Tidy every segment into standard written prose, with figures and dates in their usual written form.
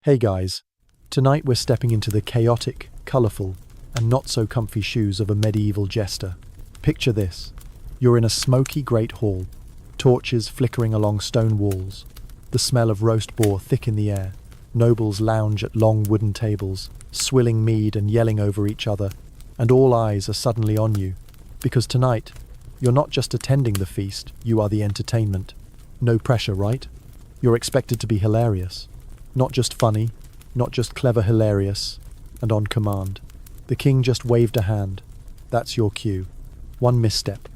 Hey guys, tonight we're stepping into the chaotic, colourful, and not so comfy shoes of a medieval jester. Picture this. You're in a smoky great hall, torches flickering along stone walls, the smell of roast boar thick in the air. Nobles lounge at long wooden tables, swilling mead and yelling over each other, and all eyes are suddenly on you. Because tonight, you're not just attending the feast, you are the entertainment. No pressure, right? You're expected to be hilarious. Not just funny, not just clever hilarious, and on command. The king just waved a hand. That's your cue. One misstep,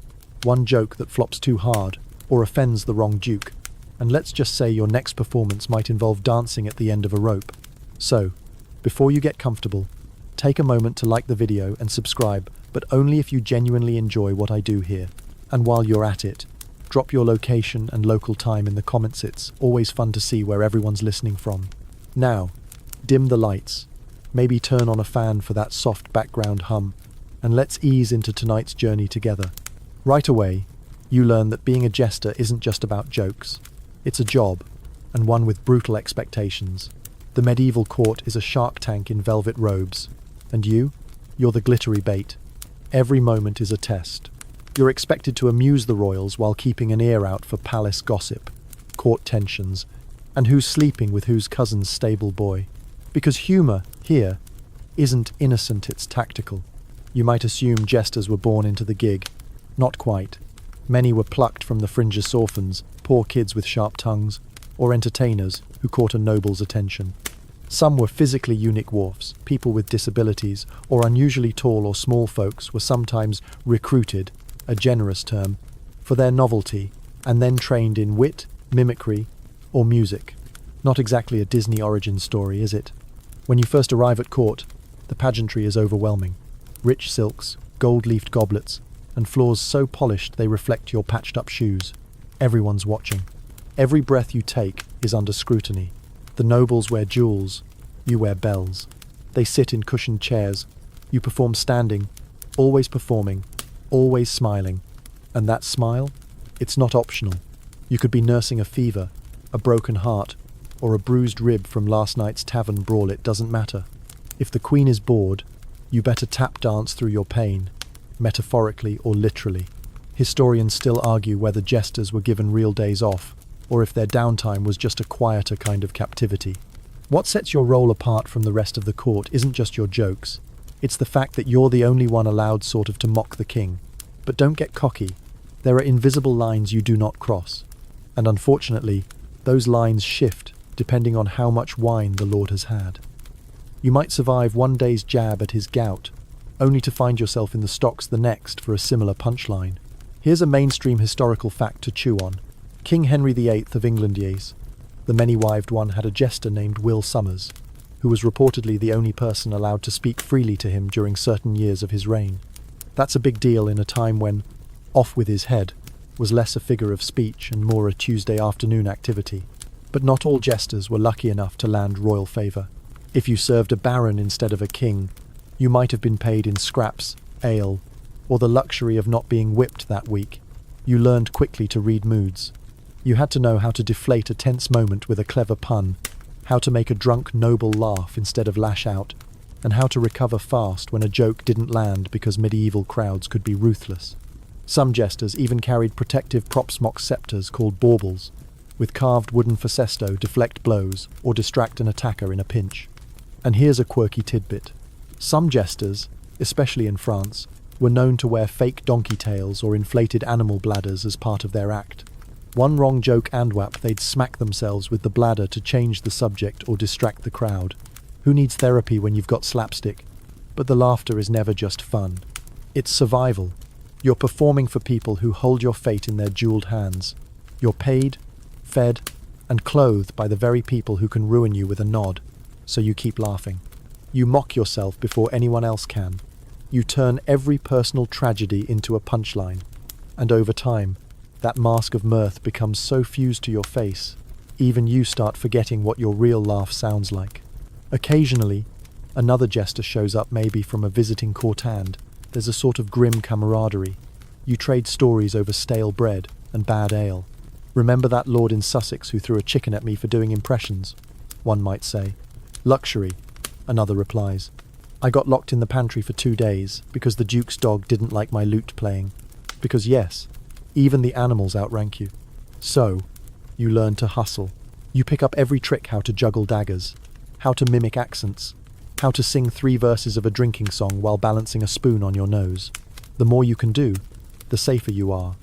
one joke that flops too hard, or offends the wrong duke, and let's just say your next performance might involve dancing at the end of a rope. So, before you get comfortable, take a moment to like the video and subscribe, but only if you genuinely enjoy what I do here. And while you're at it, drop your location and local time in the comments. It's always fun to see where everyone's listening from. Now, dim the lights, maybe turn on a fan for that soft background hum, and let's ease into tonight's journey together. Right away, you learn that being a jester isn't just about jokes. It's a job, and one with brutal expectations. The medieval court is a shark tank in velvet robes, and you're the glittery bait. Every moment is a test. You're expected to amuse the royals while keeping an ear out for palace gossip, court tensions, and who's sleeping with whose cousin's stable boy. Because humour, here, isn't innocent, it's tactical. You might assume jesters were born into the gig. Not quite. Many were plucked from the fringious orphans, poor kids with sharp tongues, or entertainers who caught a noble's attention. Some were physically unique dwarfs, people with disabilities, or unusually tall or small folks were sometimes recruited, a generous term, for their novelty, and then trained in wit, mimicry, or music. Not exactly a Disney origin story, is it? When you first arrive at court, the pageantry is overwhelming. Rich silks, gold-leafed goblets, and floors so polished they reflect your patched-up shoes. Everyone's watching. Every breath you take is under scrutiny. The nobles wear jewels, you wear bells. They sit in cushioned chairs, you perform standing, always performing, always smiling. And that smile? It's not optional. You could be nursing a fever, a broken heart, or a bruised rib from last night's tavern brawl, it doesn't matter. If the queen is bored, you better tap dance through your pain, metaphorically or literally. Historians still argue whether jesters were given real days off, or if their downtime was just a quieter kind of captivity. What sets your role apart from the rest of the court isn't just your jokes. It's the fact that you're the only one allowed sort of to mock the king. But don't get cocky. There are invisible lines you do not cross. And unfortunately, those lines shift depending on how much wine the Lord has had. You might survive one day's jab at his gout, only to find yourself in the stocks the next for a similar punchline. Here's a mainstream historical fact to chew on. King Henry VIII of England, yes, the many-wived one, had a jester named Will Somers, who was reportedly the only person allowed to speak freely to him during certain years of his reign. That's a big deal in a time when "off with his head" was less a figure of speech and more a Tuesday afternoon activity. But not all jesters were lucky enough to land royal favour. If you served a baron instead of a king, you might have been paid in scraps, ale, or the luxury of not being whipped that week. You learned quickly to read moods. You had to know how to deflate a tense moment with a clever pun, how to make a drunk noble laugh instead of lash out, and how to recover fast when a joke didn't land because medieval crowds could be ruthless. Some jesters even carried protective prop-smock scepters called baubles, with carved wooden facesto deflect blows or distract an attacker in a pinch. And here's a quirky tidbit. Some jesters, especially in France, were known to wear fake donkey tails or inflated animal bladders as part of their act. One wrong joke and whap, they'd smack themselves with the bladder to change the subject or distract the crowd. Who needs therapy when you've got slapstick? But the laughter is never just fun. It's survival. You're performing for people who hold your fate in their jeweled hands. You're paid, fed, and clothed by the very people who can ruin you with a nod, so you keep laughing. You mock yourself before anyone else can. You turn every personal tragedy into a punchline, and over time, that mask of mirth becomes so fused to your face, even you start forgetting what your real laugh sounds like. Occasionally, another jester shows up, maybe from a visiting court, and there's a sort of grim camaraderie. You trade stories over stale bread and bad ale. Remember that lord in Sussex who threw a chicken at me for doing impressions? One might say. Luxury, another replies. I got locked in the pantry for 2 days because the Duke's dog didn't like my lute playing. Because yes, even the animals outrank you. So, you learn to hustle. You pick up every trick: how to juggle daggers, how to mimic accents, how to sing 3 verses of a drinking song while balancing a spoon on your nose. The more you can do, the safer you are.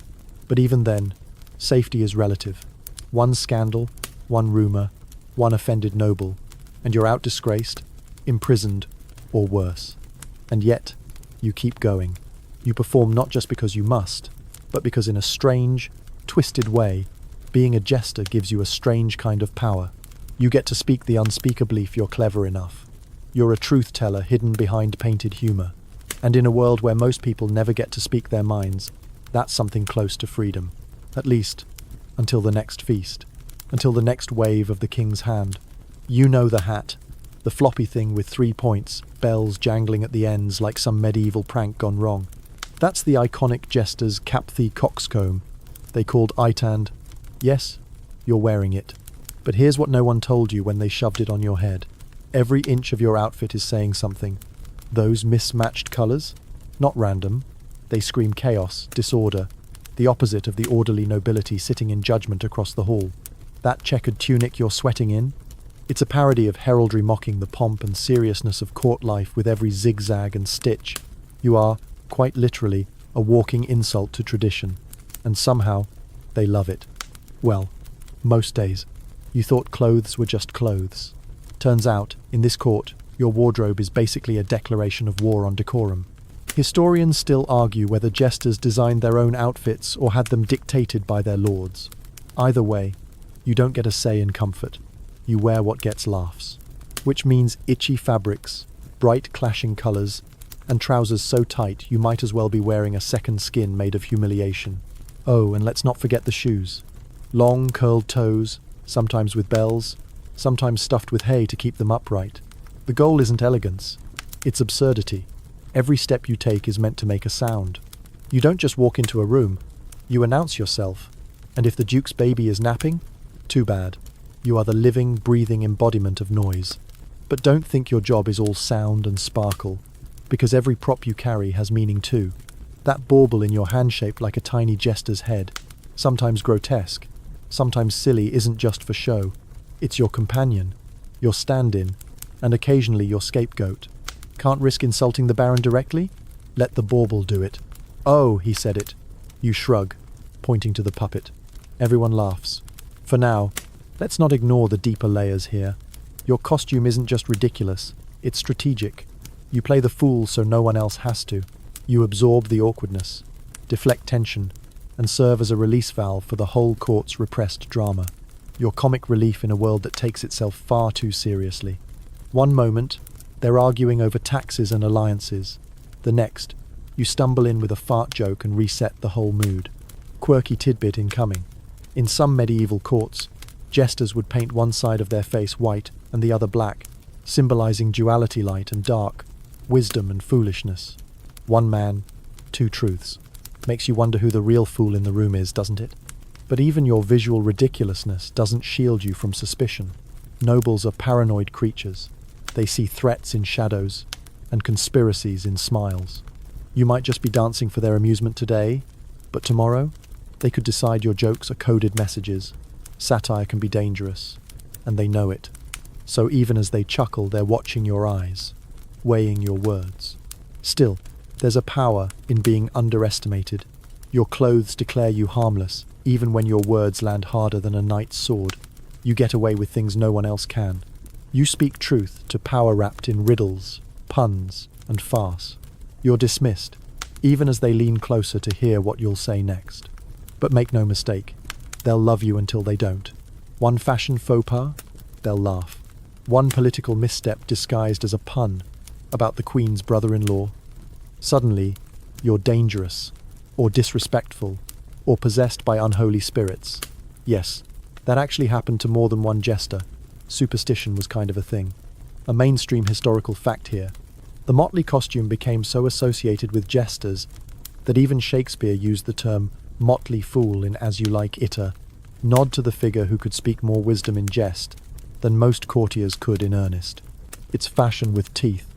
But even then, safety is relative. One scandal, one rumour, one offended noble, and you're out disgraced, imprisoned, or worse. And yet, you keep going. You perform not just because you must, but because in a strange, twisted way, being a jester gives you a strange kind of power. You get to speak the unspeakable if you're clever enough. You're a truth-teller hidden behind painted humour. And in a world where most people never get to speak their minds, that's something close to freedom. At least, until the next feast. Until the next wave of the king's hand. You know the hat. The floppy thing with 3 points, bells jangling at the ends like some medieval prank gone wrong. That's the iconic Jesters' Capthy coxcomb. They called Itand. Yes, you're wearing it. But here's what no one told you when they shoved it on your head. Every inch of your outfit is saying something. Those mismatched colours? Not random. They scream chaos, disorder, the opposite of the orderly nobility sitting in judgment across the hall. That checkered tunic you're sweating in? It's a parody of heraldry mocking the pomp and seriousness of court life with every zigzag and stitch. You are, quite literally, a walking insult to tradition. And somehow, they love it. Well, most days. You thought clothes were just clothes. Turns out, in this court, your wardrobe is basically a declaration of war on decorum. Historians still argue whether jesters designed their own outfits or had them dictated by their lords. Either way, you don't get a say in comfort. You wear what gets laughs. Which means itchy fabrics, bright clashing colours, and trousers so tight you might as well be wearing a second skin made of humiliation. Oh, and let's not forget the shoes. Long, curled toes, sometimes with bells, sometimes stuffed with hay to keep them upright. The goal isn't elegance, it's absurdity. Every step you take is meant to make a sound. You don't just walk into a room, you announce yourself. And if the Duke's baby is napping, too bad. You are the living, breathing embodiment of noise. But don't think your job is all sound and sparkle, because every prop you carry has meaning too. That bauble in your hand shaped like a tiny jester's head, sometimes grotesque, sometimes silly, isn't just for show. It's your companion, your stand-in, and occasionally your scapegoat. Can't risk insulting the Baron directly? Let the bauble do it. Oh, he said it. You shrug, pointing to the puppet. Everyone laughs. For now, let's not ignore the deeper layers here. Your costume isn't just ridiculous, it's strategic. You play the fool so no one else has to. You absorb the awkwardness, deflect tension, and serve as a release valve for the whole court's repressed drama. Your comic relief in a world that takes itself far too seriously. One moment, they're arguing over taxes and alliances. The next, you stumble in with a fart joke and reset the whole mood. Quirky tidbit incoming. In some medieval courts, jesters would paint one side of their face white and the other black, symbolizing duality, light and dark, wisdom and foolishness. One man, 2 truths. Makes you wonder who the real fool in the room is, doesn't it? But even your visual ridiculousness doesn't shield you from suspicion. Nobles are paranoid creatures. They see threats in shadows and conspiracies in smiles. You might just be dancing for their amusement today, but tomorrow, they could decide your jokes are coded messages. Satire can be dangerous, and they know it. So even as they chuckle, they're watching your eyes, weighing your words. Still, there's a power in being underestimated. Your clothes declare you harmless, even when your words land harder than a knight's sword. You get away with things no one else can. You speak truth to power wrapped in riddles, puns, and farce. You're dismissed, even as they lean closer to hear what you'll say next. But make no mistake, they'll love you until they don't. One fashion faux pas, they'll laugh. One political misstep disguised as a pun about the Queen's brother-in-law. Suddenly, you're dangerous, or disrespectful, or possessed by unholy spirits. Yes, that actually happened to more than one jester. Superstition was kind of a thing. A mainstream historical fact here. The motley costume became so associated with jesters that even Shakespeare used the term motley fool in As You Like It, nod to the figure who could speak more wisdom in jest than most courtiers could in earnest. It's fashion with teeth.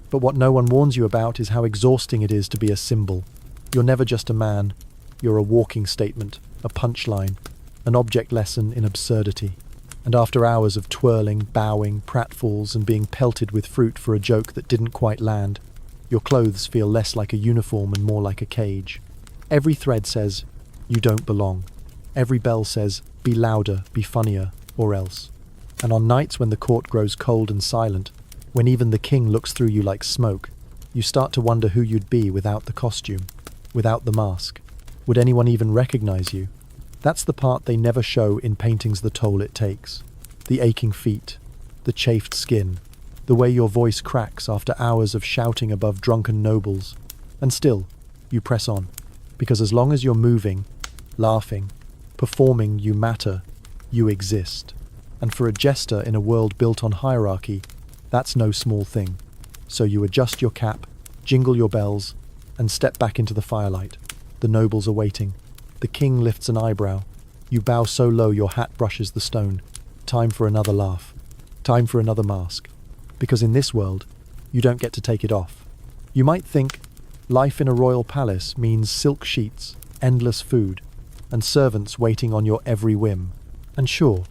But what no one warns you about is how exhausting it is to be a symbol. You're never just a man. You're a walking statement, a punchline, an object lesson in absurdity. And after hours of twirling, bowing, pratfalls, and being pelted with fruit for a joke that didn't quite land, your clothes feel less like a uniform and more like a cage. Every thread says, you don't belong. Every bell says, be louder, be funnier, or else. And on nights when the court grows cold and silent, when even the king looks through you like smoke, you start to wonder who you'd be without the costume, without the mask. Would anyone even recognize you? That's the part they never show in paintings the toll it takes. The aching feet, the chafed skin, the way your voice cracks after hours of shouting above drunken nobles. And still, you press on, because as long as you're moving, laughing, performing, you matter, you exist. And for a jester in a world built on hierarchy, that's no small thing. So you adjust your cap, jingle your bells, and step back into the firelight. The nobles are waiting. The king lifts an eyebrow. You bow so low your hat brushes the stone. Time for another laugh. Time for another mask. Because in this world, you don't get to take it off. You might think life in a royal palace means silk sheets, endless food, and servants waiting on your every whim. And sure,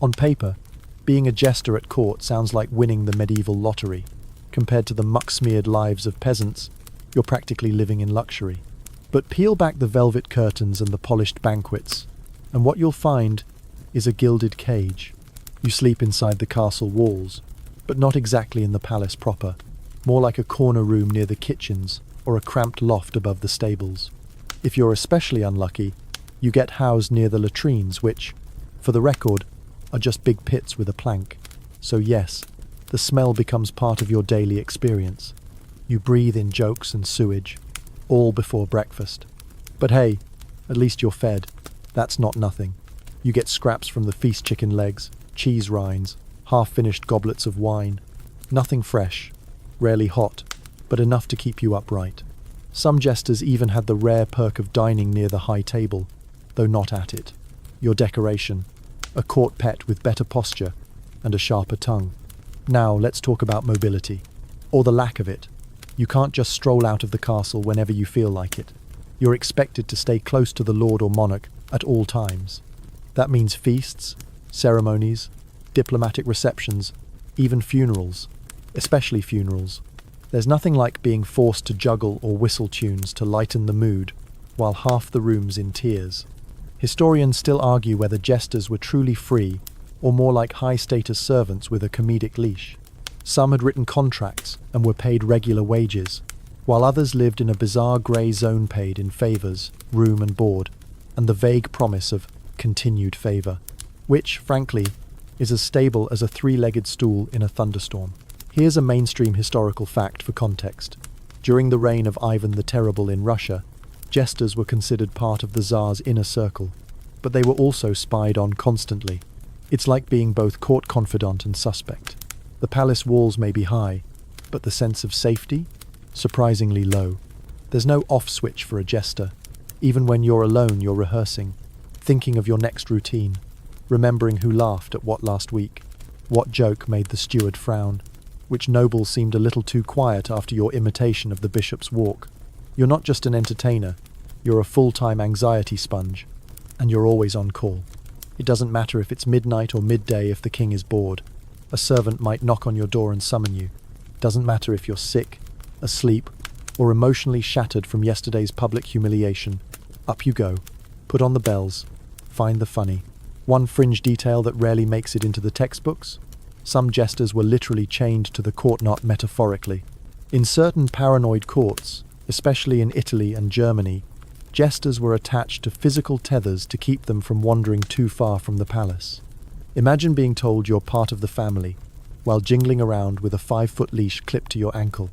on paper, being a jester at court sounds like winning the medieval lottery. Compared to the muck-smeared lives of peasants, you're practically living in luxury. But peel back the velvet curtains and the polished banquets, and what you'll find is a gilded cage. You sleep inside the castle walls, but not exactly in the palace proper, more like a corner room near the kitchens or a cramped loft above the stables. If you're especially unlucky, you get housed near the latrines, which, for the record, are just big pits with a plank. So yes, the smell becomes part of your daily experience. You breathe in jokes and sewage, all before breakfast. But hey, at least you're fed. That's not nothing. You get scraps from the feast chicken legs, cheese rinds, half-finished goblets of wine. Nothing fresh, rarely hot, but enough to keep you upright. Some jesters even had the rare perk of dining near the high table, though not at it. Your decoration, a court pet with better posture and a sharper tongue. Now let's talk about mobility, or the lack of it. You can't just stroll out of the castle whenever you feel like it. You're expected to stay close to the lord or monarch at all times. That means feasts, ceremonies, diplomatic receptions, even funerals, especially funerals. There's nothing like being forced to juggle or whistle tunes to lighten the mood while half the room's in tears. Historians still argue whether jesters were truly free or more like high-status servants with a comedic leash. Some had written contracts and were paid regular wages, while others lived in a bizarre grey zone paid in favours, room and board, and the vague promise of continued favour, which, frankly, is as stable as a three-legged stool in a thunderstorm. Here's a mainstream historical fact for context. During the reign of Ivan the Terrible in Russia, jesters were considered part of the Tsar's inner circle, but they were also spied on constantly. It's like being both court confidant and suspect. The palace walls may be high, but the sense of safety? Surprisingly low. There's no off switch for a jester. Even when you're alone, you're rehearsing, thinking of your next routine, remembering who laughed at what last week, what joke made the steward frown, which noble seemed a little too quiet after your imitation of the bishop's walk. You're not just an entertainer, you're a full-time anxiety sponge, and you're always on call. It doesn't matter if it's midnight or midday if the king is bored. A servant might knock on your door and summon you. Doesn't matter if you're sick, asleep, or emotionally shattered from yesterday's public humiliation. Up you go. Put on the bells. Find the funny. One fringe detail that rarely makes it into the textbooks? Some jesters were literally chained to the court, not metaphorically. In certain paranoid courts, especially in Italy and Germany, jesters were attached to physical tethers to keep them from wandering too far from the palace. Imagine being told you're part of the family, while jingling around with a 5-foot leash clipped to your ankle.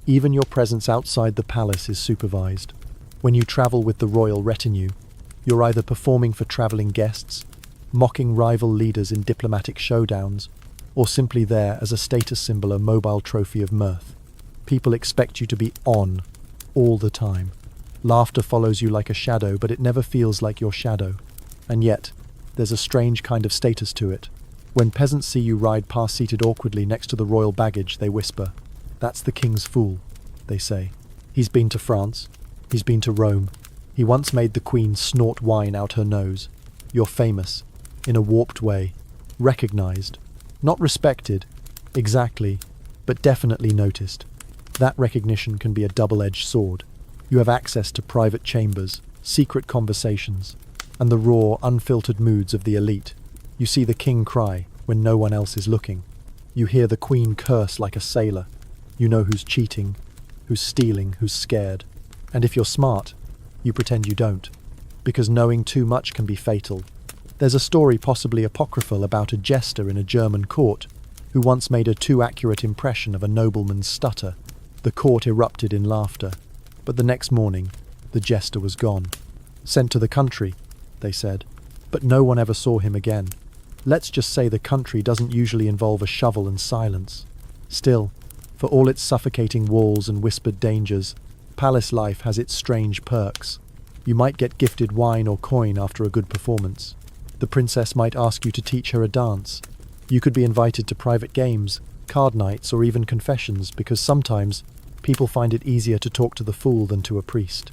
Even your presence outside the palace is supervised. When you travel with the royal retinue, you're either performing for traveling guests, mocking rival leaders in diplomatic showdowns, or simply there as a status symbol, a mobile trophy of mirth. People expect you to be on all the time. Laughter follows you like a shadow, but it never feels like your shadow. And yet, there's a strange kind of status to it. When peasants see you ride past seated awkwardly next to the royal baggage, they whisper, "That's the king's fool," they say. "He's been to France. He's been to Rome. He once made the queen snort wine out her nose." You're famous, in a warped way, recognized, not respected, exactly, but definitely noticed. That recognition can be a double-edged sword. You have access to private chambers, secret conversations, and the raw, unfiltered moods of the elite. You see the king cry when no one else is looking. You hear the queen curse like a sailor. You know who's cheating, who's stealing, who's scared. And if you're smart, you pretend you don't, because knowing too much can be fatal. There's a story, possibly apocryphal, about a jester in a German court who once made a too accurate impression of a nobleman's stutter. The court erupted in laughter, but the next morning, the jester was gone. Sent to the country, they said, but no one ever saw him again. Let's just say the country doesn't usually involve a shovel and silence. Still, for all its suffocating walls and whispered dangers, palace life has its strange perks. You might get gifted wine or coin after a good performance. The princess might ask you to teach her a dance. You could be invited to private games, card nights, or even confessions, because sometimes people find it easier to talk to the fool than to a priest.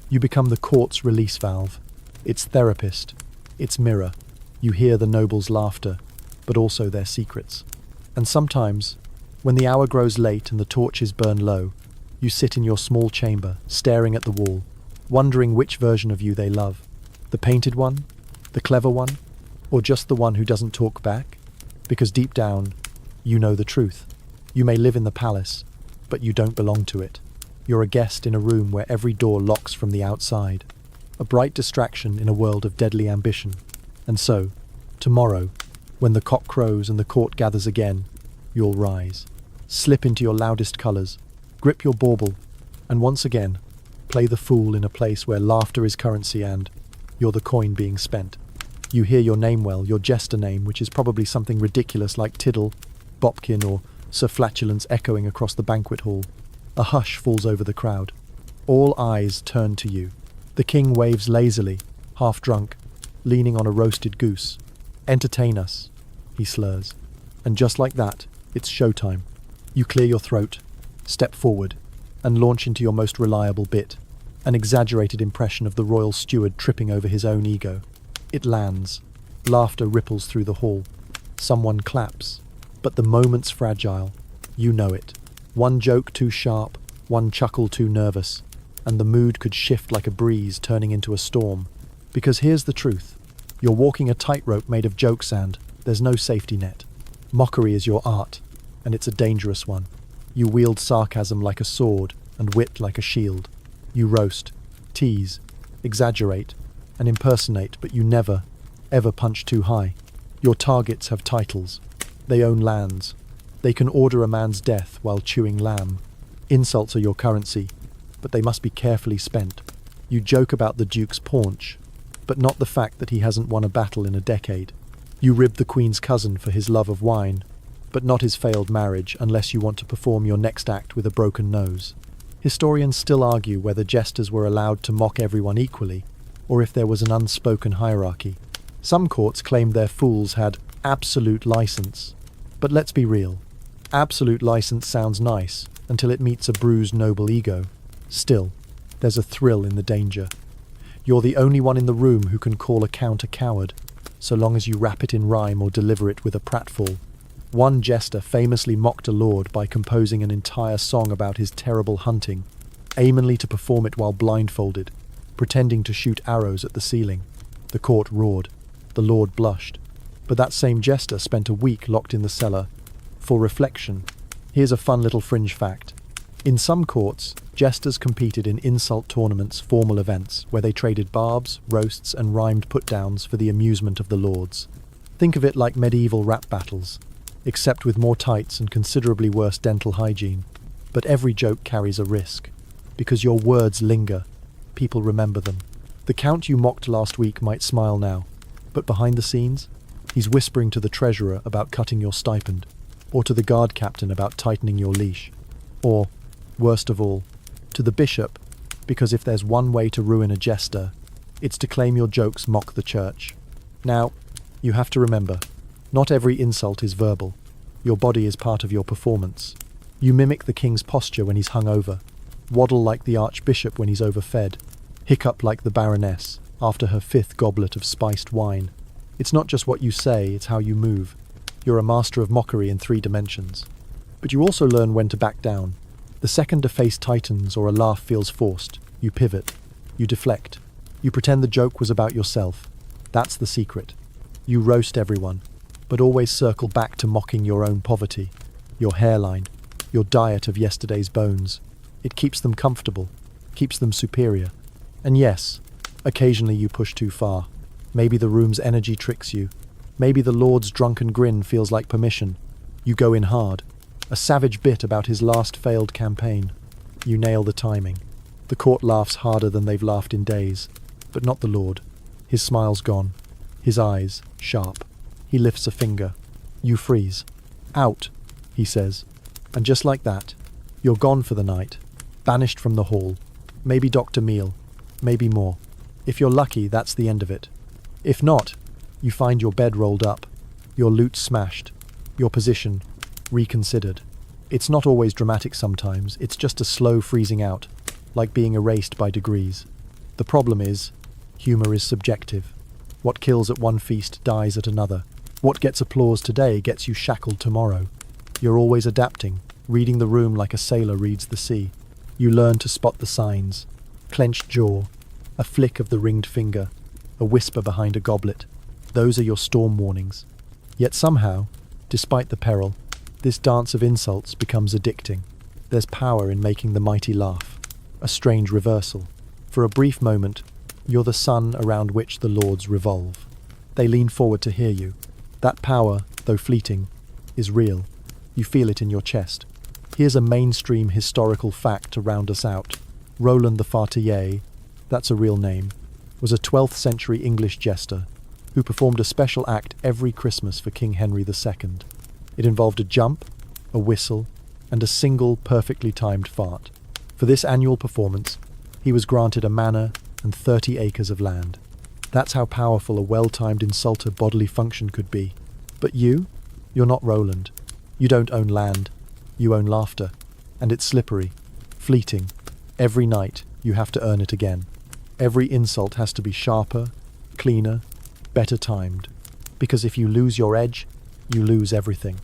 You become the court's release valve, its therapist, its mirror. You hear the nobles' laughter, but also their secrets. And sometimes, when the hour grows late and the torches burn low, you sit in your small chamber, staring at the wall, wondering which version of you they love. The painted one? The clever one? Or just the one who doesn't talk back? Because deep down, you know the truth. You may live in the palace, but you don't belong to it. You're a guest in a room where every door locks from the outside. A bright distraction in a world of deadly ambition. And so, tomorrow, when the cock crows and the court gathers again, you'll rise. Slip into your loudest colours, grip your bauble, and once again, play the fool in a place where laughter is currency and you're the coin being spent. You hear your name well, your jester name, which is probably something ridiculous like Tiddle, Bopkin, or Sir Flatulence echoing across the banquet hall. A hush falls over the crowd. All eyes turn to you. The king waves lazily, half drunk, leaning on a roasted goose. "Entertain us," he slurs. And just like that, it's showtime. You clear your throat, step forward, and launch into your most reliable bit, an exaggerated impression of the royal steward tripping over his own ego. It lands. Laughter ripples through the hall. Someone claps. But the moment's fragile. You know it. One joke too sharp, one chuckle too nervous, and the mood could shift like a breeze turning into a storm. Because here's the truth. You're walking a tightrope made of jokes and there's no safety net. Mockery is your art, and it's a dangerous one. You wield sarcasm like a sword and wit like a shield. You roast, tease, exaggerate, and impersonate, but you never, ever punch too high. Your targets have titles. They own lands. They can order a man's death while chewing lamb. Insults are your currency, but they must be carefully spent. You joke about the Duke's paunch, but not the fact that he hasn't won a battle in a decade. You rib the Queen's cousin for his love of wine, but not his failed marriage unless you want to perform your next act with a broken nose. Historians still argue whether jesters were allowed to mock everyone equally, or if there was an unspoken hierarchy. Some courts claimed their fools had absolute license. But let's be real. Absolute license sounds nice until it meets a bruised noble ego. Still, there's a thrill in the danger. You're the only one in the room who can call a count a coward, so long as you wrap it in rhyme or deliver it with a pratfall. One jester famously mocked a lord by composing an entire song about his terrible hunting, aimingly to perform it while blindfolded, pretending to shoot arrows at the ceiling. The court roared. The lord blushed. But that same jester spent a week locked in the cellar. For reflection, here's a fun little fringe fact. In some courts, jesters competed in insult tournaments, formal events, where they traded barbs, roasts, and rhymed put-downs for the amusement of the lords. Think of it like medieval rap battles, except with more tights and considerably worse dental hygiene. But every joke carries a risk. Because your words linger, people remember them. The count you mocked last week might smile now, but behind the scenes, he's whispering to the treasurer about cutting your stipend, or to the guard captain about tightening your leash, or, worst of all, to the bishop, because if there's one way to ruin a jester, it's to claim your jokes mock the church. Now, you have to remember, Not every insult is verbal. Your body is part of your performance. You mimic the king's posture when he's hungover, waddle like the archbishop when he's overfed, hiccup like the baroness after her 5th goblet of spiced wine. It's not just what you say, it's how you move. You're a master of mockery in 3 dimensions. But you also learn when to back down. The second a face tightens or a laugh feels forced, you pivot. You deflect. You pretend the joke was about yourself. That's the secret. You roast everyone, but always circle back to mocking your own poverty, your hairline, your diet of yesterday's bones. It keeps them comfortable, keeps them superior. And yes, occasionally you push too far. Maybe the room's energy tricks you. Maybe the Lord's drunken grin feels like permission. You go in hard. A savage bit about his last failed campaign. You nail the timing. The court laughs harder than they've laughed in days. But not the Lord. His smile's gone. His eyes, sharp. He lifts a finger. You freeze. Out, he says. And just like that, you're gone for the night. Banished from the hall. Maybe Dr. Meal. Maybe more. If you're lucky, that's the end of it. If not, you find your bed rolled up, your loot smashed, your position reconsidered. It's not always dramatic sometimes, it's just a slow freezing out, like being erased by degrees. The problem is, humour is subjective. What kills at one feast dies at another. What gets applause today gets you shackled tomorrow. You're always adapting, reading the room like a sailor reads the sea. You learn to spot the signs. Clenched jaw, a flick of the ringed finger, a whisper behind a goblet. Those are your storm warnings. Yet somehow, despite the peril, this dance of insults becomes addicting. There's power in making the mighty laugh. A strange reversal. For a brief moment, you're the sun around which the lords revolve. They lean forward to hear you. That power, though fleeting, is real. You feel it in your chest. Here's a mainstream historical fact to round us out. Roland the Fartier, that's a real name, was a 12th century English jester who performed a special act every Christmas for King Henry II. It involved a jump, a whistle, and a single perfectly timed fart. For this annual performance, he was granted a manor and 30 acres of land. That's how powerful a well-timed insulter bodily function could be. But you're not Roland. You don't own land. You own laughter. And it's slippery, fleeting. Every night, you have to earn it again. Every insult has to be sharper, cleaner, better timed. Because if you lose your edge, you lose everything.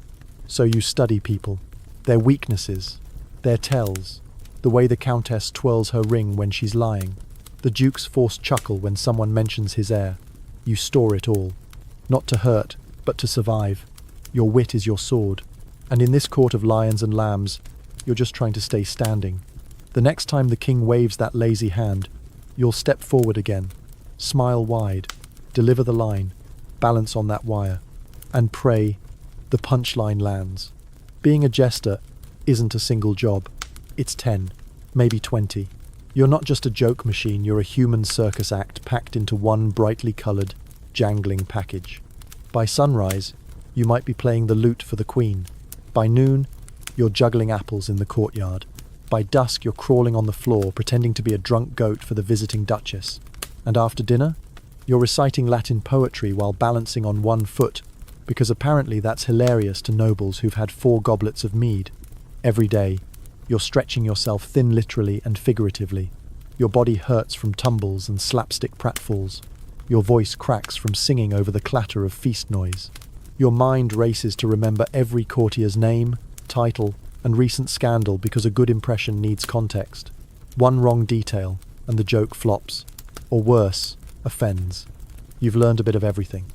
So you study people, their weaknesses, their tells, the way the Countess twirls her ring when she's lying, the Duke's forced chuckle when someone mentions his heir. You store it all. Not to hurt, but to survive. Your wit is your sword. And in this court of lions and lambs, you're just trying to stay standing. The next time the king waves that lazy hand, you'll step forward again, smile wide, deliver the line, balance on that wire, and pray the punchline lands. Being a jester isn't a single job. It's 10, maybe 20. You're not just a joke machine, you're a human circus act packed into one brightly coloured, jangling package. By sunrise, you might be playing the lute for the queen. By noon, you're juggling apples in the courtyard. By dusk, you're crawling on the floor, pretending to be a drunk goat for the visiting duchess. And after dinner, you're reciting Latin poetry while balancing on one foot, because apparently that's hilarious to nobles who've had 4 goblets of mead. Every day, you're stretching yourself thin literally and figuratively. Your body hurts from tumbles and slapstick pratfalls. Your voice cracks from singing over the clatter of feast noise. Your mind races to remember every courtier's name, title, and recent scandal because a good impression needs context. One wrong detail, and the joke flops. Or worse, offends. You've learned a bit of everything.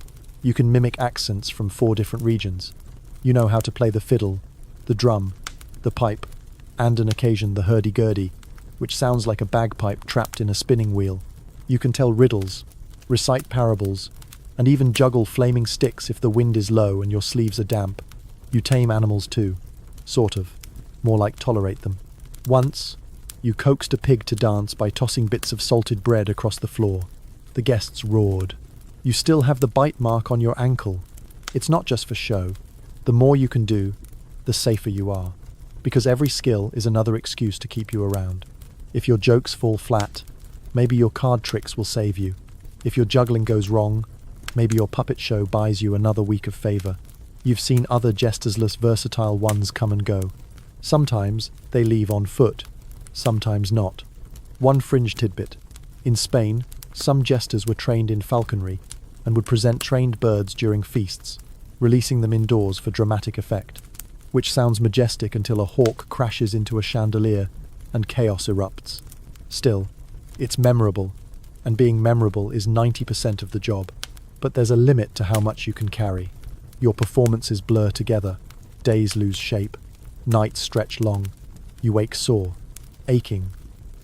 You can mimic accents from 4 different regions. You know how to play the fiddle, the drum, the pipe, and on occasion the hurdy-gurdy, which sounds like a bagpipe trapped in a spinning wheel. You can tell riddles, recite parables, and even juggle flaming sticks if the wind is low and your sleeves are damp. You tame animals too. Sort of. More like tolerate them. Once, you coaxed a pig to dance by tossing bits of salted bread across the floor. The guests roared. You still have the bite mark on your ankle. It's not just for show. The more you can do, the safer you are. Because every skill is another excuse to keep you around. If your jokes fall flat, maybe your card tricks will save you. If your juggling goes wrong, Maybe your puppet show buys you another week of favor. You've seen other jestersless versatile ones come and go. Sometimes they leave on foot, sometimes not. One fringe tidbit. In Spain, some jesters were trained in falconry and would present trained birds during feasts, releasing them indoors for dramatic effect, which sounds majestic until a hawk crashes into a chandelier and chaos erupts. Still, it's memorable, and being memorable is 90% of the job. But there's a limit to how much you can carry. Your performances blur together, days lose shape, nights stretch long, you wake sore, aching,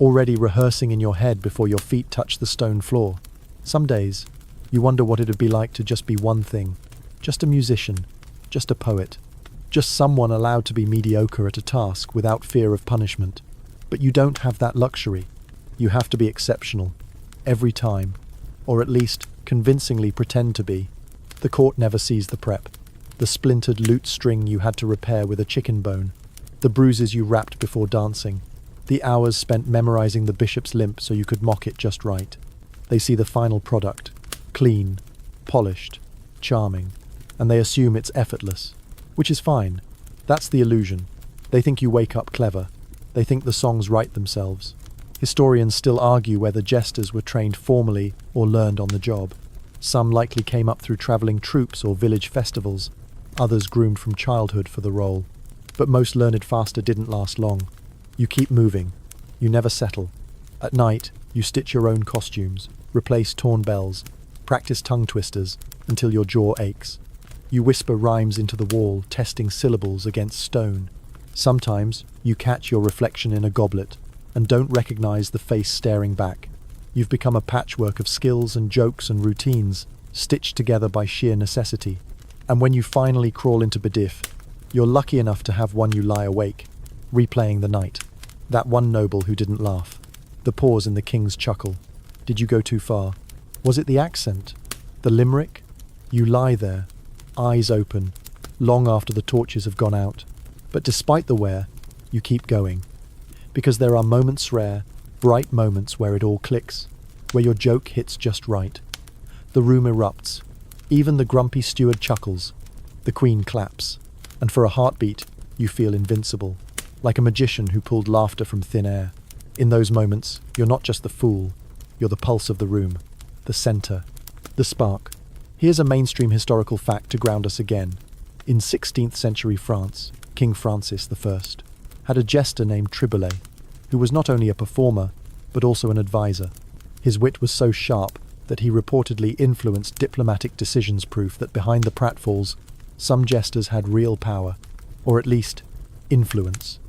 already rehearsing in your head before your feet touch the stone floor. Some days, you wonder what it'd be like to just be one thing, just a musician, just a poet, just someone allowed to be mediocre at a task without fear of punishment. But you don't have that luxury. You have to be exceptional, every time, or at least convincingly pretend to be. The court never sees the prep, the splintered lute string you had to repair with a chicken bone, the bruises you wrapped before dancing, the hours spent memorizing the bishop's limp so you could mock it just right. They see the final product, clean, polished, charming, and they assume it's effortless, which is fine. That's the illusion. They think you wake up clever. They think the songs write themselves. Historians still argue whether jesters were trained formally or learned on the job. Some likely came up through travelling troupes or village festivals, others groomed from childhood for the role. But most learned faster didn't last long. You keep moving. You never settle. At night, you stitch your own costumes, replace torn bells, practice tongue twisters until your jaw aches. You whisper rhymes into the wall, testing syllables against stone. Sometimes you catch your reflection in a goblet and don't recognize the face staring back. You've become a patchwork of skills and jokes and routines, stitched together by sheer necessity. And when you finally crawl into Bediff, you're lucky enough to have one you lie awake, replaying the night. That one noble who didn't laugh. The pause in the king's chuckle. Did you go too far? Was it the accent? The limerick? You lie there, eyes open, long after the torches have gone out. But despite the wear, you keep going. Because there are moments rare, bright moments where it all clicks, where your joke hits just right. The room erupts. Even the grumpy steward chuckles. The queen claps. And for a heartbeat, you feel invincible, like a magician who pulled laughter from thin air. In those moments, you're not just the fool, you're the pulse of the room, the centre, the spark. Here's a mainstream historical fact to ground us again. In 16th century France, King Francis I had a jester named Triboulet, who was not only a performer, but also an advisor. His wit was so sharp that he reportedly influenced diplomatic decisions, proof that behind the pratfalls, some jesters had real power, or at least influence.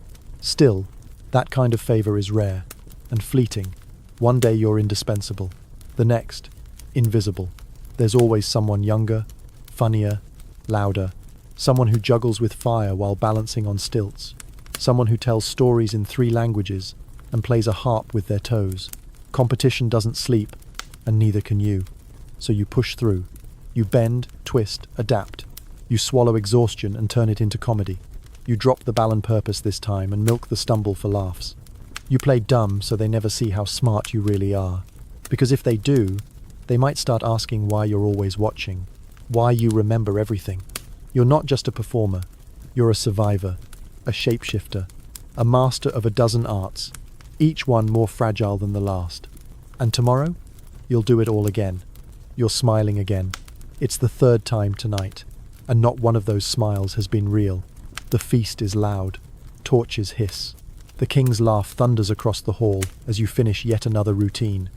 Still, that kind of favor is rare and fleeting. One day you're indispensable, the next, invisible. There's always someone younger, funnier, louder, someone who juggles with fire while balancing on stilts, someone who tells stories in 3 languages and plays a harp with their toes. Competition doesn't sleep, and neither can you. So you push through. You bend, twist, adapt. You swallow exhaustion and turn it into comedy. You drop the ball on purpose this time and milk the stumble for laughs. You play dumb so they never see how smart you really are. Because if they do, they might start asking why you're always watching, why you remember everything. You're not just a performer, you're a survivor, a shapeshifter, a master of a dozen arts, each one more fragile than the last. And tomorrow, you'll do it all again. You're smiling again. It's the 3rd time tonight, and not one of those smiles has been real. The feast is loud, torches hiss. The king's laugh thunders across the hall as you finish yet another routine.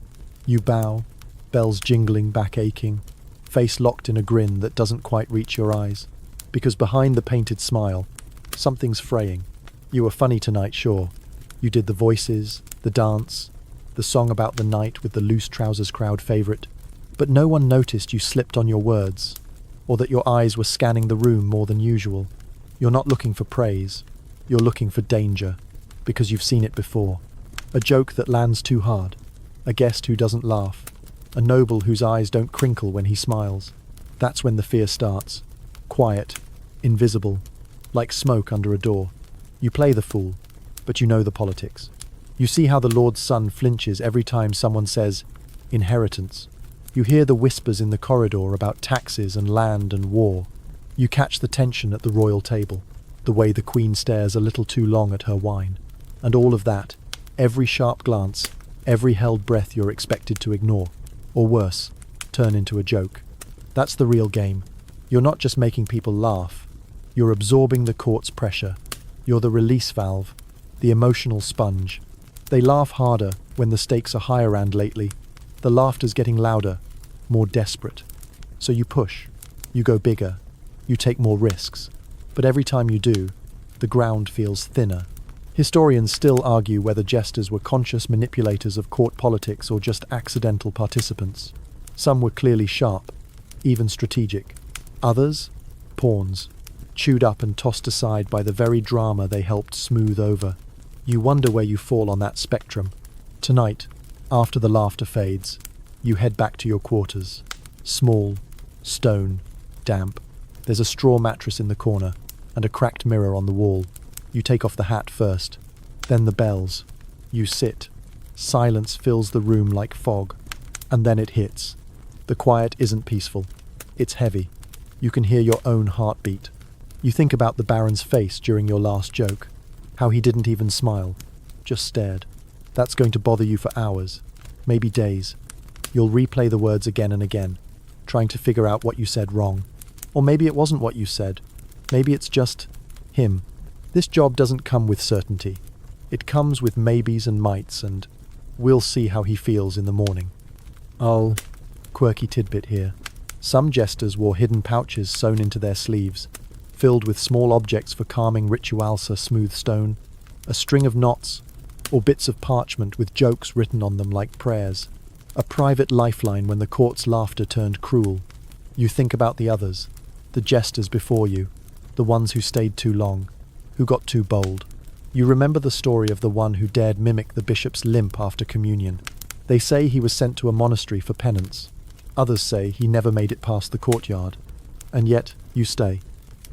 You bow, bells jingling, back aching, face locked in a grin that doesn't quite reach your eyes. Because behind the painted smile, something's fraying. You were funny tonight, sure. You did the voices, the dance, the song about the night with the loose trousers crowd favourite. But no one noticed you slipped on your words, or that your eyes were scanning the room more than usual. You're not looking for praise. You're looking for danger, because you've seen it before. A joke that lands too hard. A guest who doesn't laugh. A noble whose eyes don't crinkle when he smiles. That's when the fear starts. Quiet, invisible, like smoke under a door. You play the fool, but you know the politics. You see how the Lord's son flinches every time someone says, inheritance, You hear the whispers in the corridor about taxes and land and war. You catch the tension at the royal table, the way the queen stares a little too long at her wine. And all of that, every sharp glance, every held breath you're expected to ignore, or worse, turn into a joke. That's the real game. You're not just making people laugh. You're absorbing the court's pressure. You're the release valve, the emotional sponge. They laugh harder when the stakes are higher, and lately, the laughter's getting louder, more desperate. So you push, you go bigger, you take more risks. But every time you do, the ground feels thinner. Historians still argue whether jesters were conscious manipulators of court politics or just accidental participants. Some were clearly sharp, even strategic. Others, pawns, chewed up and tossed aside by the very drama they helped smooth over. You wonder where you fall on that spectrum. Tonight, after the laughter fades, you head back to your quarters. Small, stone, damp. There's a straw mattress in the corner and a cracked mirror on the wall. You take off the hat first, then the bells. You sit. Silence fills the room like fog. And then it hits. The quiet isn't peaceful. It's heavy. You can hear your own heartbeat. You think about the Baron's face during your last joke. How he didn't even smile, just stared. That's going to bother you for hours, maybe days. You'll replay the words again and again, trying to figure out what you said wrong. Or maybe it wasn't what you said. Maybe it's just him. This job doesn't come with certainty. It comes with maybes and mights, and we'll see how he feels in the morning. Oh, quirky tidbit here. Some jesters wore hidden pouches sewn into their sleeves, filled with small objects for calming rituals, a smooth stone, a string of knots, or bits of parchment with jokes written on them like prayers. A private lifeline when the court's laughter turned cruel. You think about the others, the jesters before you, the ones who stayed too long, who got too bold. You remember the story of the one who dared mimic the bishop's limp after communion. They say he was sent to a monastery for penance. Others say he never made it past the courtyard. And yet, you stay.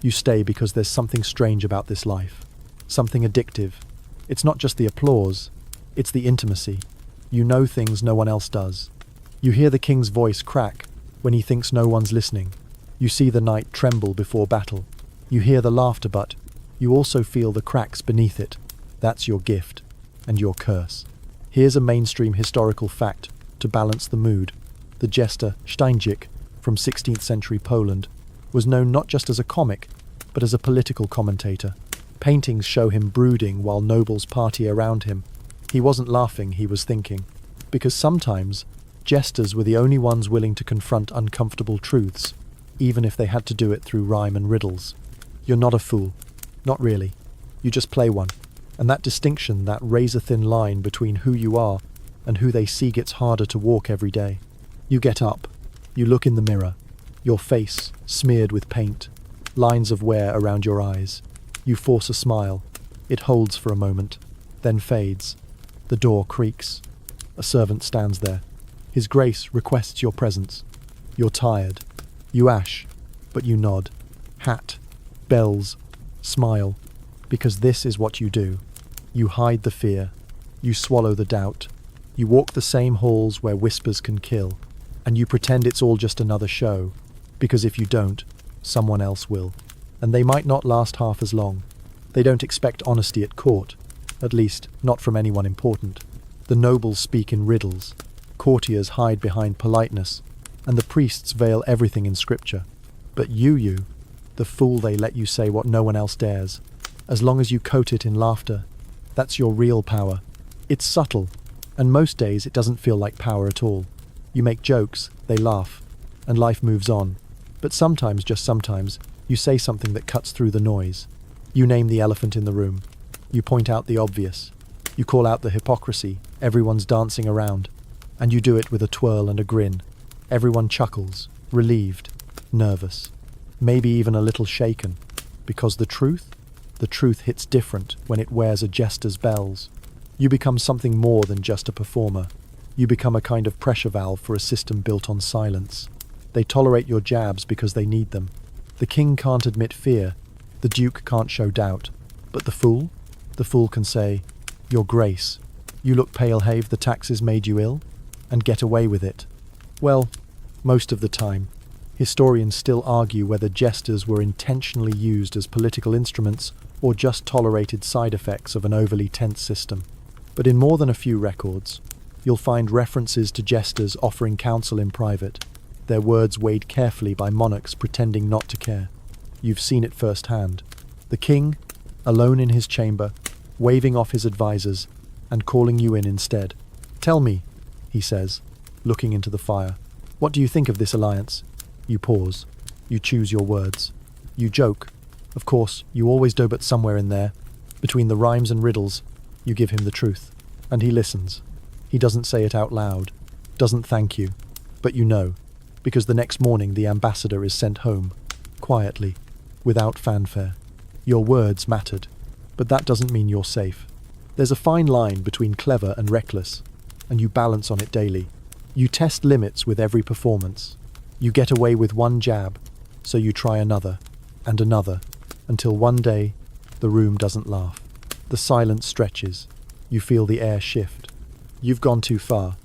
You stay because there's something strange about this life. Something addictive. It's not just the applause, it's the intimacy. You know things no one else does. You hear the king's voice crack when he thinks no one's listening. You see the knight tremble before battle. You hear the laughter, but you also feel the cracks beneath it. That's your gift and your curse. Here's a mainstream historical fact to balance the mood. The jester Steinjik from 16th century Poland was known not just as a comic, but as a political commentator. Paintings show him brooding while nobles party around him. He wasn't laughing, he was thinking. Because sometimes, jesters were the only ones willing to confront uncomfortable truths, even if they had to do it through rhyme and riddles. You're not a fool. Not really. You just play one. And that distinction, that razor-thin line between who you are and who they see gets harder to walk every day. You get up. You look in the mirror. Your face smeared with paint. Lines of wear around your eyes. You force a smile. It holds for a moment, then fades. The door creaks. A servant stands there. His Grace requests your presence. You're tired. You ash, but you nod. Hat, bells, smile. Because this is what you do. You hide the fear. You swallow the doubt. You walk the same halls where whispers can kill. And you pretend it's all just another show. Because if you don't, someone else will. And they might not last half as long. They don't expect honesty at court. At least, not from anyone important. The nobles speak in riddles. Courtiers hide behind politeness. And the priests veil everything in scripture. But you, the fool, they let you say what no one else dares. As long as you coat it in laughter, that's your real power. It's subtle, and most days it doesn't feel like power at all. You make jokes, they laugh, and life moves on. But sometimes, just sometimes, you say something that cuts through the noise. You name the elephant in the room. You point out the obvious. You call out the hypocrisy, everyone's dancing around. And you do it with a twirl and a grin. Everyone chuckles, relieved, nervous, maybe even a little shaken. Because the truth hits different when it wears a jester's bells. You become something more than just a performer. You become a kind of pressure valve for a system built on silence. They tolerate your jabs because they need them. The king can't admit fear. The duke can't show doubt. But the fool? The fool can say, "Your Grace, you look pale, have the taxes made you ill?" And get away with it. Well, Most of the time, historians still argue whether jesters were intentionally used as political instruments or just tolerated side effects of an overly tense system. But in more than a few records, you'll find references to jesters offering counsel in private, their words weighed carefully by monarchs pretending not to care. You've seen it firsthand. The king, alone in his chamber, waving off his advisors and calling you in instead. "Tell me," he says, looking into the fire. "What do you think of this alliance?" You pause. You choose your words. You joke. Of course, you always do, but somewhere in there, between the rhymes and riddles, you give him the truth. And he listens. He doesn't say it out loud, doesn't thank you, but you know, because the next morning the ambassador is sent home, quietly, without fanfare. Your words mattered, but that doesn't mean you're safe. There's a fine line between clever and reckless, and you balance on it daily. You test limits with every performance. You get away with one jab, so you try another, and another, until one day, the room doesn't laugh. The silence stretches. You feel the air shift. You've gone too far.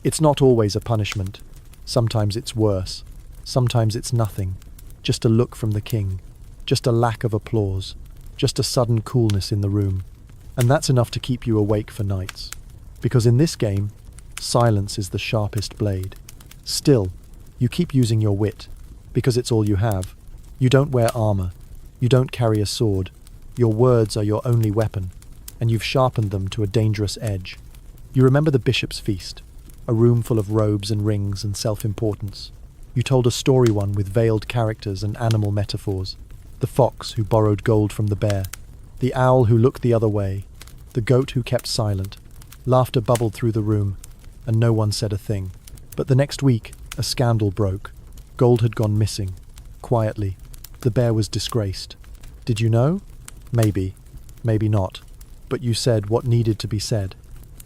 It's not always a punishment. Sometimes it's worse. Sometimes it's nothing. Just a look from the king. Just a lack of applause. Just a sudden coolness in the room. And that's enough to keep you awake for nights. Because in this game, silence is the sharpest blade. Still, you keep using your wit, because it's all you have. You don't wear armor. You don't carry a sword. Your words are your only weapon, and you've sharpened them to a dangerous edge. You remember the bishop's feast, a room full of robes and rings and self-importance. You told a story one with veiled characters and animal metaphors. The fox who borrowed gold from the bear, the owl who looked the other way, the goat who kept silent. Laughter bubbled through the room, and no one said a thing. But the next week, a scandal broke. Gold had gone missing. Quietly. The bear was disgraced. Did you know? Maybe. Maybe not. But you said what needed to be said.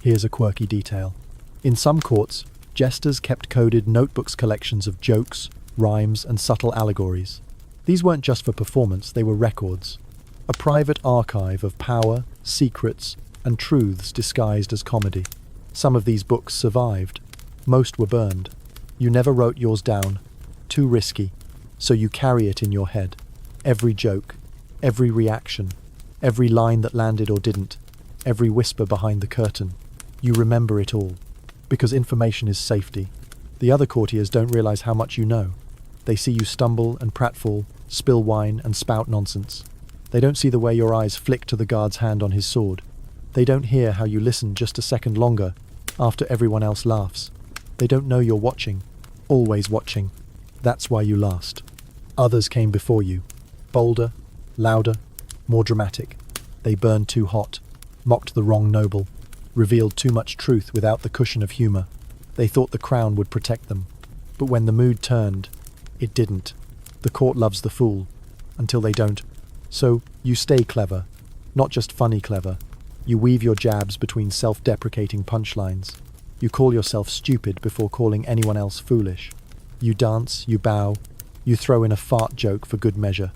Here's a quirky detail. In some courts, jesters kept coded notebooks collections of jokes, rhymes, and subtle allegories. These weren't just for performance, they were records. A private archive of power, secrets, and truths disguised as comedy. Some of these books survived. Most were burned. You never wrote yours down. Too risky. So you carry it in your head. Every joke, every reaction, every line that landed or didn't, every whisper behind the curtain. You remember it all. Because information is safety. The other courtiers don't realize how much you know. They see you stumble and pratfall, spill wine and spout nonsense. They don't see the way your eyes flick to the guard's hand on his sword. They don't hear how you listen just a second longer after everyone else laughs. They don't know you're watching. Always watching. That's why you last. Others came before you. Bolder, louder, more dramatic. They burned too hot, mocked the wrong noble, revealed too much truth without the cushion of humor. They thought the crown would protect them. But when the mood turned, it didn't. The court loves the fool, until they don't. So you stay clever, not just funny clever. You weave your jabs between self-deprecating punchlines. You call yourself stupid before calling anyone else foolish. You dance, you bow, you throw in a fart joke for good measure.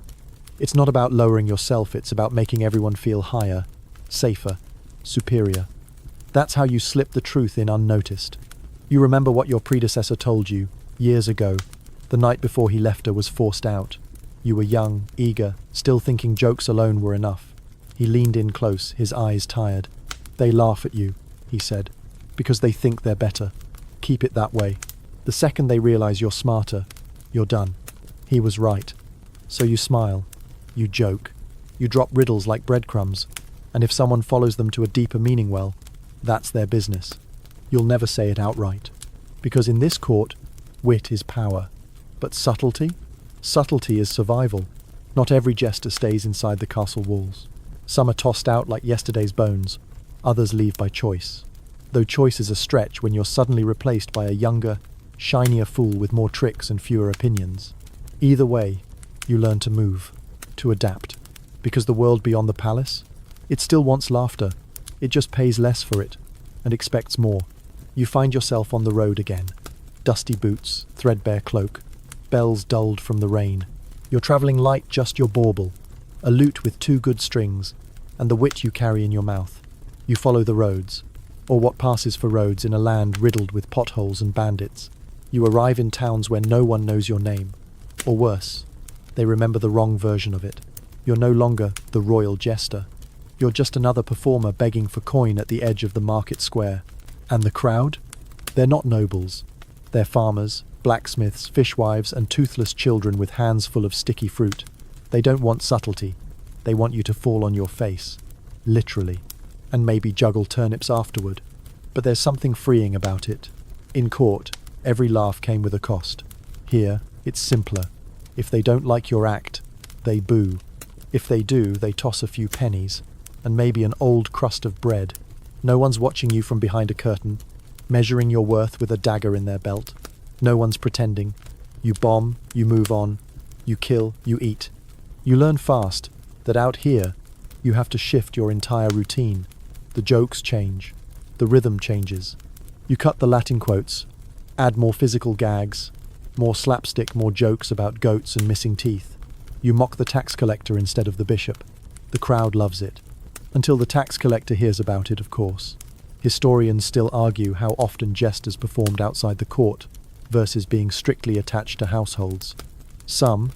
It's not about lowering yourself, it's about making everyone feel higher, safer, superior. That's how you slip the truth in unnoticed. You remember what your predecessor told you, years ago, the night before he left her was forced out. You were young, eager, still thinking jokes alone were enough. He leaned in close, his eyes tired. "They laugh at you," he said, "because they think they're better. Keep it that way. The second they realize you're smarter, you're done." He was right. So you smile. You joke. You drop riddles like breadcrumbs. And if someone follows them to a deeper meaning, well, that's their business. You'll never say it outright. Because in this court, wit is power. But subtlety? Subtlety is survival. Not every jester stays inside the castle walls. Some are tossed out like yesterday's bones. Others leave by choice. Though choice is a stretch when you're suddenly replaced by a younger, shinier fool with more tricks and fewer opinions. Either way, you learn to move, to adapt. Because the world beyond the palace, it still wants laughter. It just pays less for it, and expects more. You find yourself on the road again. Dusty boots, threadbare cloak, bells dulled from the rain. You're travelling light, just your bauble, a lute with 2 good strings, and the wit you carry in your mouth. You follow the roads, or what passes for roads in a land riddled with potholes and bandits. You arrive in towns where no one knows your name. Or worse, they remember the wrong version of it. You're no longer the royal jester. You're just another performer begging for coin at the edge of the market square. And the crowd? They're not nobles. They're farmers, blacksmiths, fishwives, and toothless children with hands full of sticky fruit. They don't want subtlety. They want you to fall on your face. Literally. And maybe juggle turnips afterward. But there's something freeing about it. In court, every laugh came with a cost. Here, it's simpler. If they don't like your act, they boo. If they do, they toss a few pennies, and maybe an old crust of bread. No one's watching you from behind a curtain, measuring your worth with a dagger in their belt. No one's pretending. You bomb, you move on, you kill, you eat. You learn fast that out here, you have to shift your entire routine. The jokes change. The rhythm changes. You cut the Latin quotes, add more physical gags, more slapstick, more jokes about goats and missing teeth. You mock the tax collector instead of the bishop. The crowd loves it. Until the tax collector hears about it, of course. Historians still argue how often jesters performed outside the court versus being strictly attached to households. Some,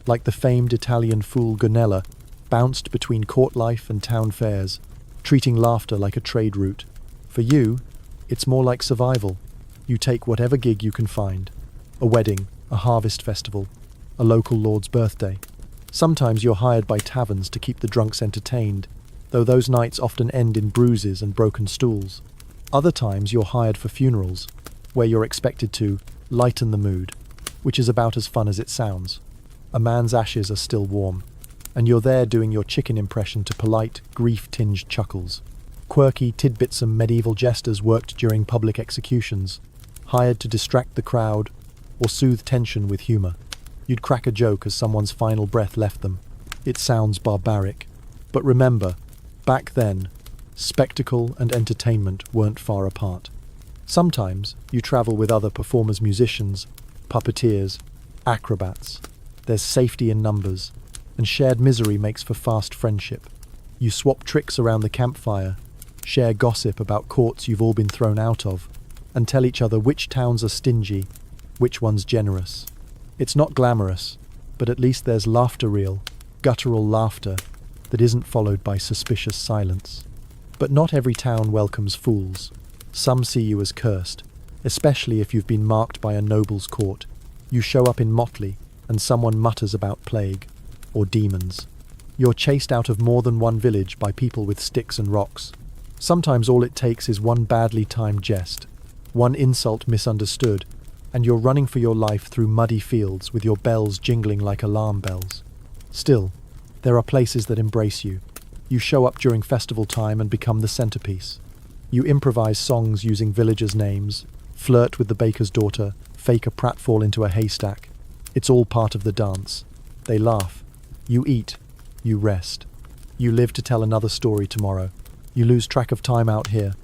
like the famed Italian fool Gonella, bounced between court life and town fairs, treating laughter like a trade route. For you, it's more like survival. You take whatever gig you can find. A wedding, a harvest festival, a local lord's birthday. Sometimes you're hired by taverns to keep the drunks entertained, though those nights often end in bruises and broken stools. Other times you're hired for funerals, where you're expected to lighten the mood, which is about as fun as it sounds. A man's ashes are still warm, and you're there doing your chicken impression to polite, grief-tinged chuckles. Quirky, tidbitsome medieval jesters worked during public executions, hired to distract the crowd or soothe tension with humour. You'd crack a joke as someone's final breath left them. It sounds barbaric, but remember, back then, spectacle and entertainment weren't far apart. Sometimes you travel with other performers, musicians, puppeteers, acrobats. There's safety in numbers, and shared misery makes for fast friendship. You swap tricks around the campfire, share gossip about courts you've all been thrown out of, and tell each other which towns are stingy, which one's generous. It's not glamorous, but at least there's laughter, real, guttural laughter that isn't followed by suspicious silence. But not every town welcomes fools. Some see you as cursed, especially if you've been marked by a noble's court. You show up in motley, and someone mutters about plague or demons. You're chased out of more than one village by people with sticks and rocks. Sometimes all it takes is one badly timed jest, one insult misunderstood, and you're running for your life through muddy fields with your bells jingling like alarm bells. Still, there are places that embrace you. You show up during festival time and become the centerpiece. You improvise songs using villagers' names, flirt with the baker's daughter, fake a pratfall into a haystack. It's all part of the dance. They laugh. You eat. You rest. You live to tell another story tomorrow. You lose track of time out here.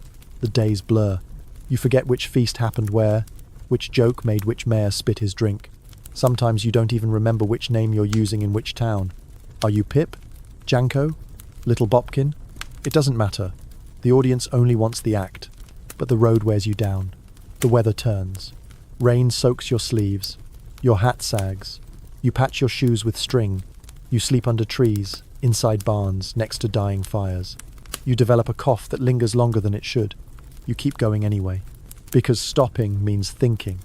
The days blur. You forget which feast happened where, which joke made which mayor spit his drink. Sometimes you don't even remember which name you're using in which town. Are you Pip? Janko? Little Bopkin? It doesn't matter. The audience only wants the act. But the road wears you down. The weather turns. Rain soaks your sleeves. Your hat sags. You patch your shoes with string. You sleep under trees, inside barns, next to dying fires. You develop a cough that lingers longer than it should. You keep going anyway. Because stopping means thinking.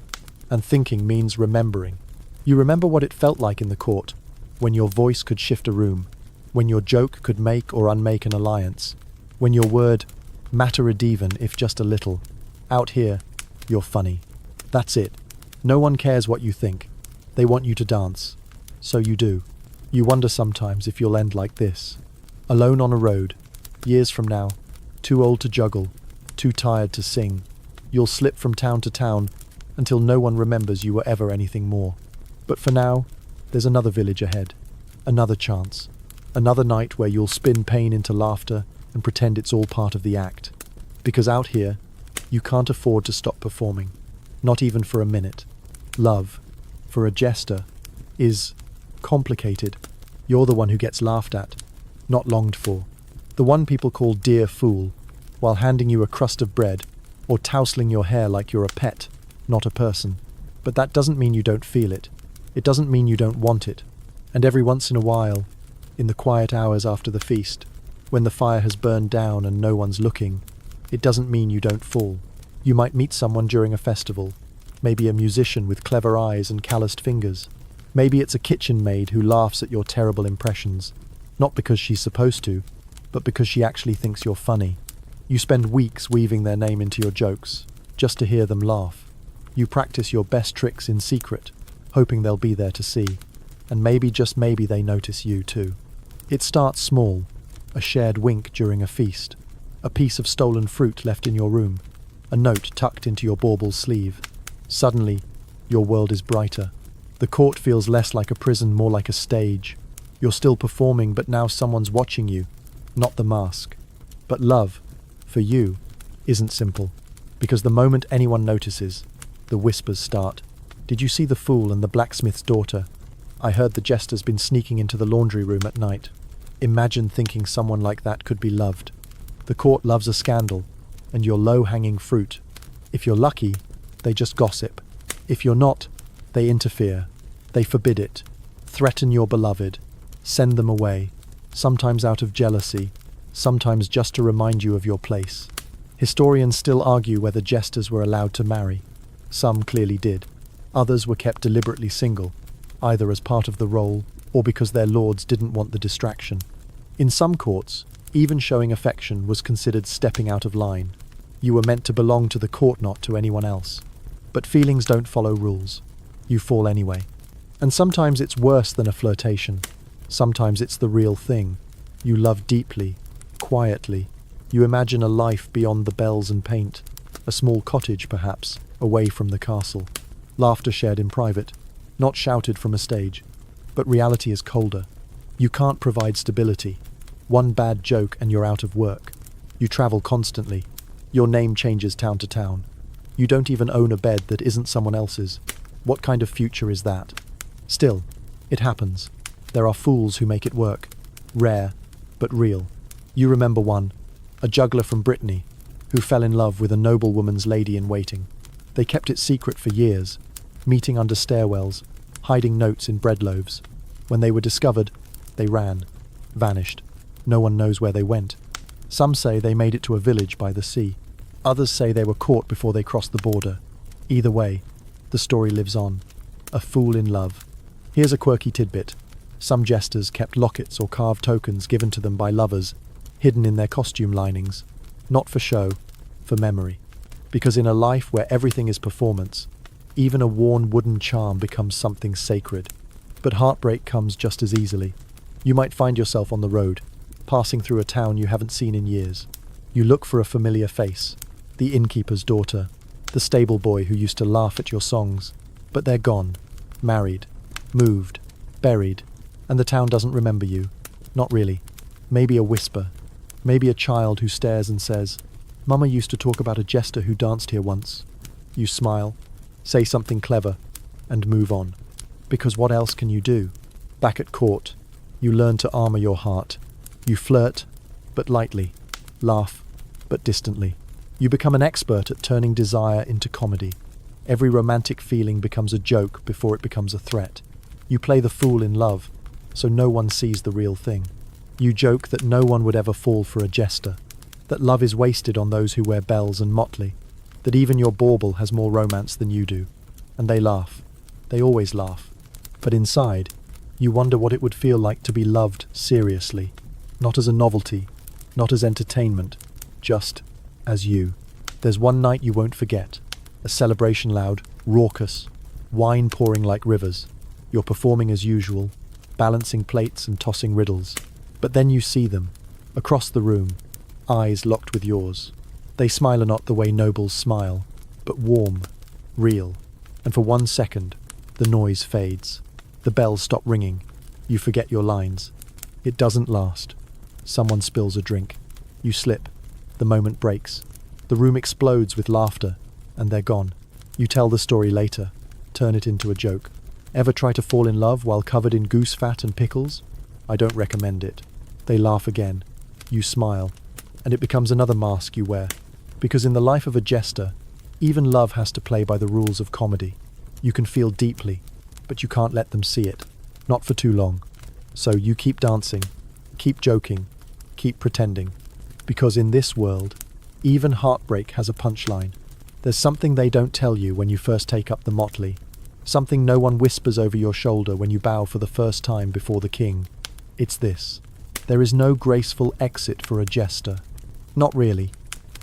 And thinking means remembering. You remember what it felt like in the court, when your voice could shift a room, when your joke could make or unmake an alliance, when your word mattered even if just a little. Out here, you're funny. That's it. No one cares what you think. They want you to dance. So you do. You wonder sometimes if you'll end like this. Alone on a road, years from now, too old to juggle, too tired to sing. You'll slip from town to town until no one remembers you were ever anything more. But for now, there's another village ahead. Another chance. Another night where you'll spin pain into laughter and pretend it's all part of the act. Because out here, you can't afford to stop performing. Not even for a minute. Love, for a jester, is complicated. You're the one who gets laughed at, not longed for. The one people call dear fool, while handing you a crust of bread, or tousling your hair like you're a pet, not a person. But that doesn't mean you don't feel it. It doesn't mean you don't want it. And every once in a while, in the quiet hours after the feast, when the fire has burned down and no one's looking, it doesn't mean you don't fall. You might meet someone during a festival, maybe a musician with clever eyes and calloused fingers. Maybe it's a kitchen maid who laughs at your terrible impressions, not because she's supposed to, but because she actually thinks you're funny. You spend weeks weaving their name into your jokes, just to hear them laugh. You practice your best tricks in secret, hoping they'll be there to see. And maybe, just maybe, they notice you too. It starts small, a shared wink during a feast, a piece of stolen fruit left in your room, a note tucked into your bauble sleeve. Suddenly, your world is brighter. The court feels less like a prison, more like a stage. You're still performing, but now someone's watching you, not the mask. But love, for you, isn't simple, because the moment anyone notices, the whispers start. Did you see the fool and the blacksmith's daughter? I heard the jester's been sneaking into the laundry room at night. Imagine thinking someone like that could be loved. The court loves a scandal, and you're low-hanging fruit. If you're lucky, they just gossip. If you're not, they interfere. They forbid it, threaten your beloved, send them away, sometimes out of jealousy, sometimes just to remind you of your place. Historians still argue whether jesters were allowed to marry. Some clearly did. Others were kept deliberately single, either as part of the role or because their lords didn't want the distraction. In some courts, even showing affection was considered stepping out of line. You were meant to belong to the court, not to anyone else. But feelings don't follow rules. You fall anyway. And sometimes it's worse than a flirtation. Sometimes it's the real thing. You love deeply, quietly. You imagine a life beyond the bells and paint, a small cottage perhaps, away from the castle. Laughter shared in private, not shouted from a stage. But reality is colder. You can't provide stability. One bad joke and you're out of work. You travel constantly. Your name changes town to town. You don't even own a bed that isn't someone else's. What kind of future is that? Still, it happens. There are fools who make it work. Rare, but real. You remember one, a juggler from Brittany, who fell in love with a noblewoman's lady-in-waiting. They kept it secret for years, meeting under stairwells, hiding notes in bread loaves. When they were discovered, they ran, vanished. No one knows where they went. Some say they made it to a village by the sea. Others say they were caught before they crossed the border. Either way, the story lives on. A fool in love. Here's a quirky tidbit. Some jesters kept lockets or carved tokens given to them by lovers, hidden in their costume linings. Not for show, for memory. Because in a life where everything is performance, even a worn wooden charm becomes something sacred. But heartbreak comes just as easily. You might find yourself on the road, passing through a town you haven't seen in years. You look for a familiar face, the innkeeper's daughter, the stable boy who used to laugh at your songs. But they're gone, married, moved, buried, and the town doesn't remember you. Not really. Maybe a whisper. Maybe a child who stares and says, "Mama used to talk about a jester who danced here once." You smile, say something clever, and move on. Because what else can you do? Back at court, you learn to armor your heart. You flirt, but lightly. Laugh, but distantly. You become an expert at turning desire into comedy. Every romantic feeling becomes a joke before it becomes a threat. You play the fool in love, so no one sees the real thing. You joke that no one would ever fall for a jester, that love is wasted on those who wear bells and motley, that even your bauble has more romance than you do. And they laugh. They always laugh. But inside, you wonder what it would feel like to be loved seriously, not as a novelty, not as entertainment, just as you. There's one night you won't forget, a celebration loud, raucous, wine pouring like rivers. You're performing as usual, balancing plates and tossing riddles. But then you see them, across the room, eyes locked with yours. They smile not the way nobles smile, but warm, real. And for 1 second, the noise fades. The bells stop ringing. You forget your lines. It doesn't last. Someone spills a drink. You slip. The moment breaks. The room explodes with laughter, and they're gone. You tell the story later, turn it into a joke. Ever try to fall in love while covered in goose fat and pickles? I don't recommend it. They laugh again. You smile, and it becomes another mask you wear. Because in the life of a jester, even love has to play by the rules of comedy. You can feel deeply, but you can't let them see it. Not for too long. So you keep dancing, keep joking, keep pretending. Because in this world, even heartbreak has a punchline. There's something they don't tell you when you first take up the motley. Something no one whispers over your shoulder when you bow for the first time before the king. It's this. There is no graceful exit for a jester. Not really.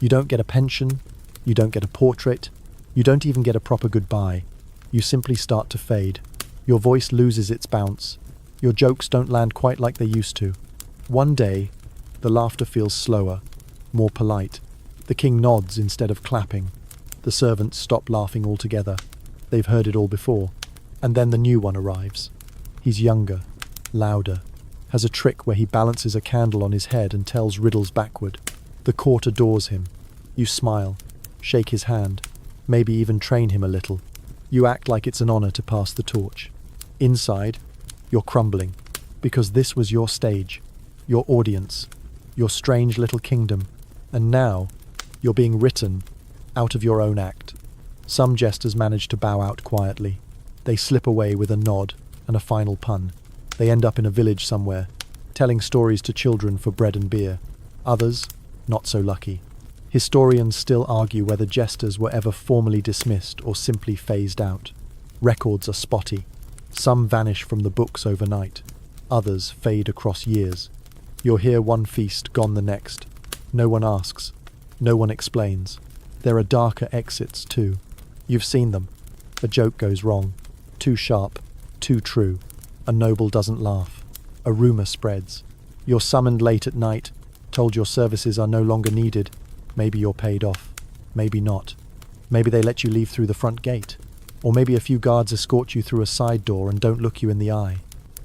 You don't get a pension. You don't get a portrait. You don't even get a proper goodbye. You simply start to fade. Your voice loses its bounce. Your jokes don't land quite like they used to. One day, the laughter feels slower, more polite. The king nods instead of clapping. The servants stop laughing altogether. They've heard it all before. And then the new one arrives. He's younger, louder, has a trick where he balances a candle on his head and tells riddles backward. The court adores him. You smile, shake his hand, maybe even train him a little. You act like it's an honor to pass the torch. Inside, you're crumbling, because this was your stage, your audience, your strange little kingdom, and now you're being written out of your own act. Some jesters manage to bow out quietly. They slip away with a nod and a final pun. They end up in a village somewhere, telling stories to children for bread and beer. Others, not so lucky. Historians still argue whether jesters were ever formally dismissed or simply phased out. Records are spotty. Some vanish from the books overnight. Others fade across years. You're here one feast, gone the next. No one asks. No one explains. There are darker exits too. You've seen them. A joke goes wrong. Too sharp. Too true. A noble doesn't laugh. A rumor spreads. You're summoned late at night, told your services are no longer needed. Maybe you're paid off. Maybe not. Maybe they let you leave through the front gate. Or maybe a few guards escort you through a side door and don't look you in the eye.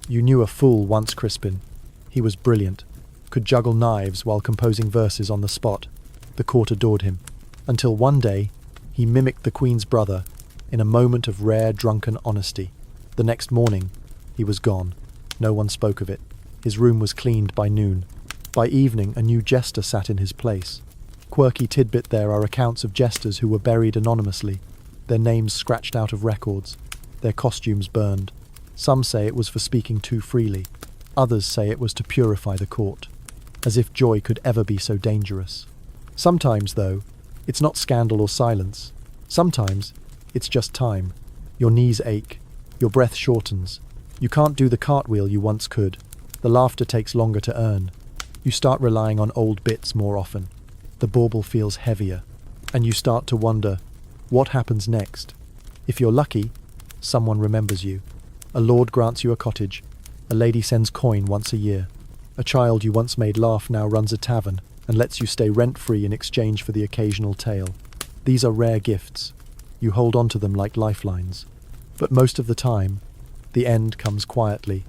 You knew a fool once, Crispin. He was brilliant. Could juggle knives while composing verses on the spot. The court adored him. Until one day, he mimicked the Queen's brother in a moment of rare drunken honesty. The next morning, he was gone. No one spoke of it. His room was cleaned by noon. By evening, a new jester sat in his place. Quirky tidbit there are accounts of jesters who were buried anonymously, their names scratched out of records, their costumes burned. Some say it was for speaking too freely. Others say it was to purify the court. As if joy could ever be so dangerous. Sometimes, though, it's not scandal or silence. Sometimes, it's just time. Your knees ache. Your breath shortens. You can't do the cartwheel you once could. The laughter takes longer to earn. You start relying on old bits more often. The bauble feels heavier. And you start to wonder, what happens next? If you're lucky, someone remembers you. A lord grants you a cottage. A lady sends coin once a year. A child you once made laugh now runs a tavern and lets you stay rent-free in exchange for the occasional tale. These are rare gifts. You hold on to them like lifelines. But most of the time, the end comes quietly.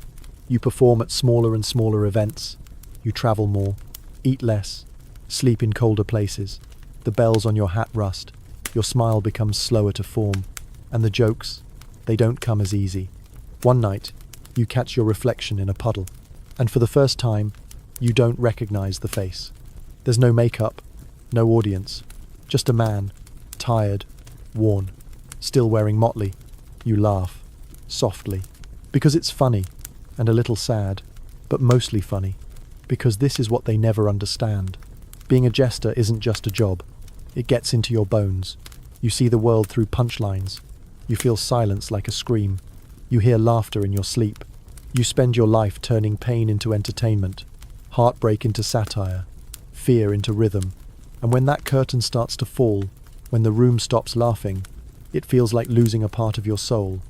You perform at smaller and smaller events. You travel more, eat less, sleep in colder places. The bells on your hat rust. Your smile becomes slower to form. And the jokes, they don't come as easy. One night, you catch your reflection in a puddle. And for the first time, you don't recognize the face. There's no makeup, no audience, just a man, tired, worn, still wearing motley. You laugh, softly, because it's funny and a little sad, but mostly funny, because this is what they never understand. Being a jester isn't just a job. It gets into your bones. You see the world through punchlines. You feel silence like a scream. You hear laughter in your sleep. You spend your life turning pain into entertainment, heartbreak into satire, fear into rhythm. And when that curtain starts to fall, when the room stops laughing, it feels like losing a part of your soul.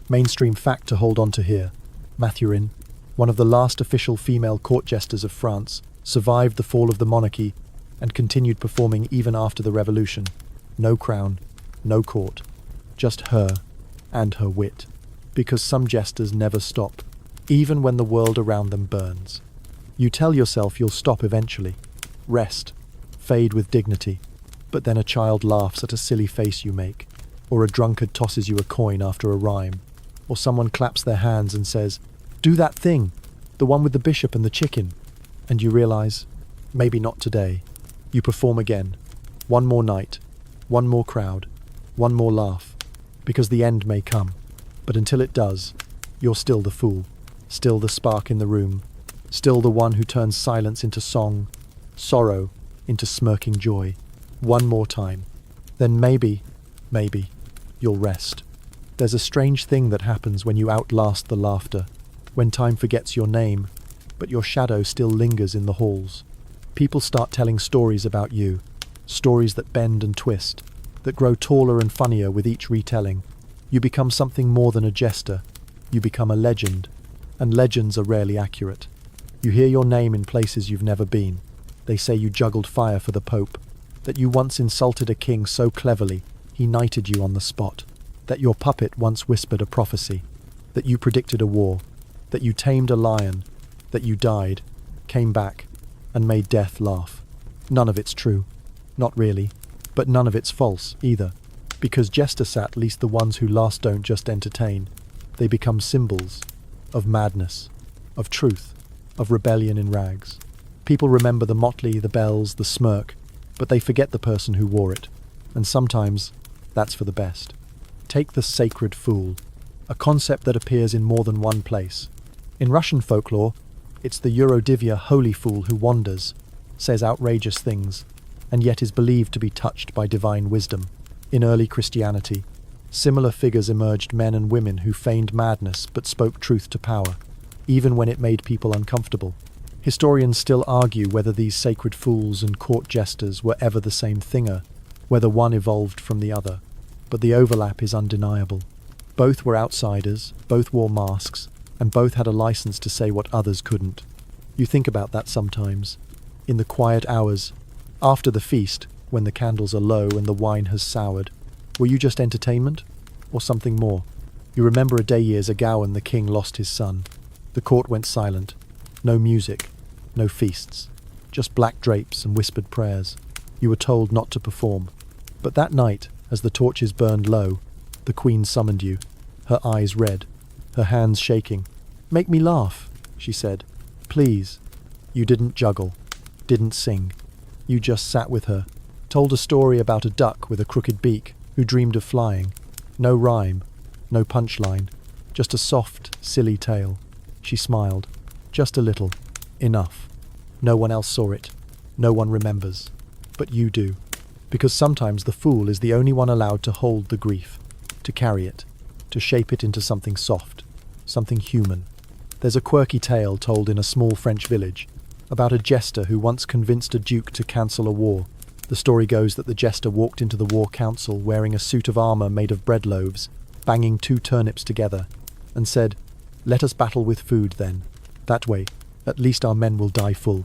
Mainstream fact to hold on to here. Mathurin, one of the last official female court jesters of France, survived the fall of the monarchy and continued performing even after the revolution. No crown, no court, just her and her wit. Because some jesters never stop, even when the world around them burns. You tell yourself you'll stop eventually, rest, fade with dignity, but then a child laughs at a silly face you make, or a drunkard tosses you a coin after a rhyme, or someone claps their hands and says, "Do that thing, the one with the bishop and the chicken," and you realize, maybe not today. You perform again, one more night, one more crowd, one more laugh, because the end may come. But until it does, you're still the fool, still the spark in the room, still the one who turns silence into song, sorrow into smirking joy. One more time. Then maybe, you'll rest. There's a strange thing that happens when you outlast the laughter, when time forgets your name, but your shadow still lingers in the halls. People start telling stories about you, stories that bend and twist, that grow taller and funnier with each retelling. You become something more than a jester. You become a legend, and legends are rarely accurate. You hear your name in places you've never been. They say you juggled fire for the Pope, that you once insulted a king so cleverly he knighted you on the spot, that your puppet once whispered a prophecy, that you predicted a war, that you tamed a lion, that you died, came back, and made death laugh. None of it's true. Not really. But none of it's false, either. Because jesters, at least the ones who last, don't just entertain. They become symbols of madness, of truth, of rebellion in rags. People remember the motley, the bells, the smirk, but they forget the person who wore it. And sometimes, that's for the best. Take the sacred fool, a concept that appears in more than one place. In Russian folklore, it's the Eurodivia holy fool who wanders, says outrageous things, and yet is believed to be touched by divine wisdom. In early Christianity, similar figures emerged, men and women who feigned madness but spoke truth to power, even when it made people uncomfortable. Historians still argue whether these sacred fools and court jesters were ever the same thinger, whether one evolved from the other. But the overlap is undeniable. Both were outsiders, both wore masks, and both had a license to say what others couldn't. You think about that sometimes. In the quiet hours, after the feast, when the candles are low and the wine has soured, were you just entertainment, or something more? You remember a day years ago when the king lost his son. The court went silent. No music, no feasts, just black drapes and whispered prayers. You were told not to perform. But that night, as the torches burned low, the queen summoned you, her eyes red, her hands shaking. "Make me laugh," she said. "Please." You didn't juggle, didn't sing. You just sat with her, told a story about a duck with a crooked beak who dreamed of flying. No rhyme, no punchline, just a soft, silly tale. She smiled, just a little, enough. No one else saw it, no one remembers, but you do. Because sometimes the fool is the only one allowed to hold the grief, to carry it, to shape it into something soft, something human. There's a quirky tale told in a small French village about a jester who once convinced a duke to cancel a war. The story goes that the jester walked into the war council wearing a suit of armor made of bread loaves, banging 2 turnips together, and said, "Let us battle with food then. That way, at least our men will die full."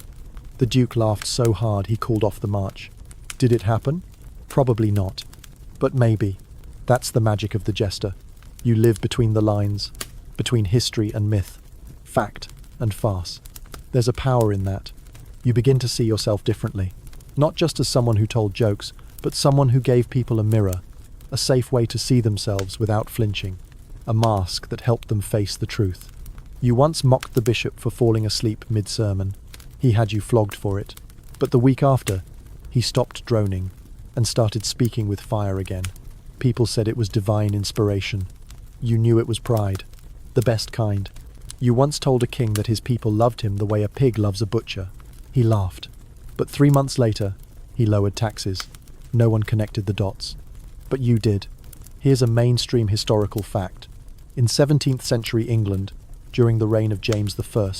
The duke laughed so hard he called off the march. Did it happen? Probably not. But maybe. That's the magic of the jester. You live between the lines, between history and myth, fact and farce. There's a power in that. You begin to see yourself differently. Not just as someone who told jokes, but someone who gave people a mirror, a safe way to see themselves without flinching, a mask that helped them face the truth. You once mocked the bishop for falling asleep mid-sermon. He had you flogged for it. But the week after, he stopped droning and started speaking with fire again. People said it was divine inspiration. You knew it was pride, the best kind. You once told a king that his people loved him the way a pig loves a butcher. He laughed. But 3 months later, he lowered taxes. No one connected the dots. But you did. Here's a mainstream historical fact. In 17th century England, during the reign of James I,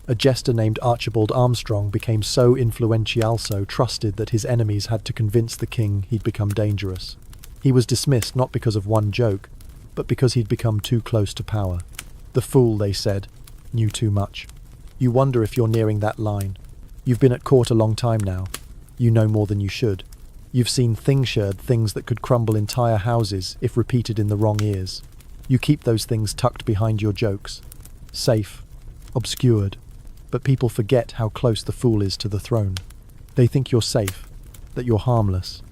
a jester named Archibald Armstrong became so influential, so trusted that his enemies had to convince the king he'd become dangerous. He was dismissed not because of one joke, but because he'd become too close to power. The fool, they said, knew too much. You wonder if you're nearing that line. You've been at court a long time now. You know more than you should. You've seen things that could crumble entire houses if repeated in the wrong ears. You keep those things tucked behind your jokes. Safe, obscured. But people forget how close the fool is to the throne. They think you're safe, that you're harmless.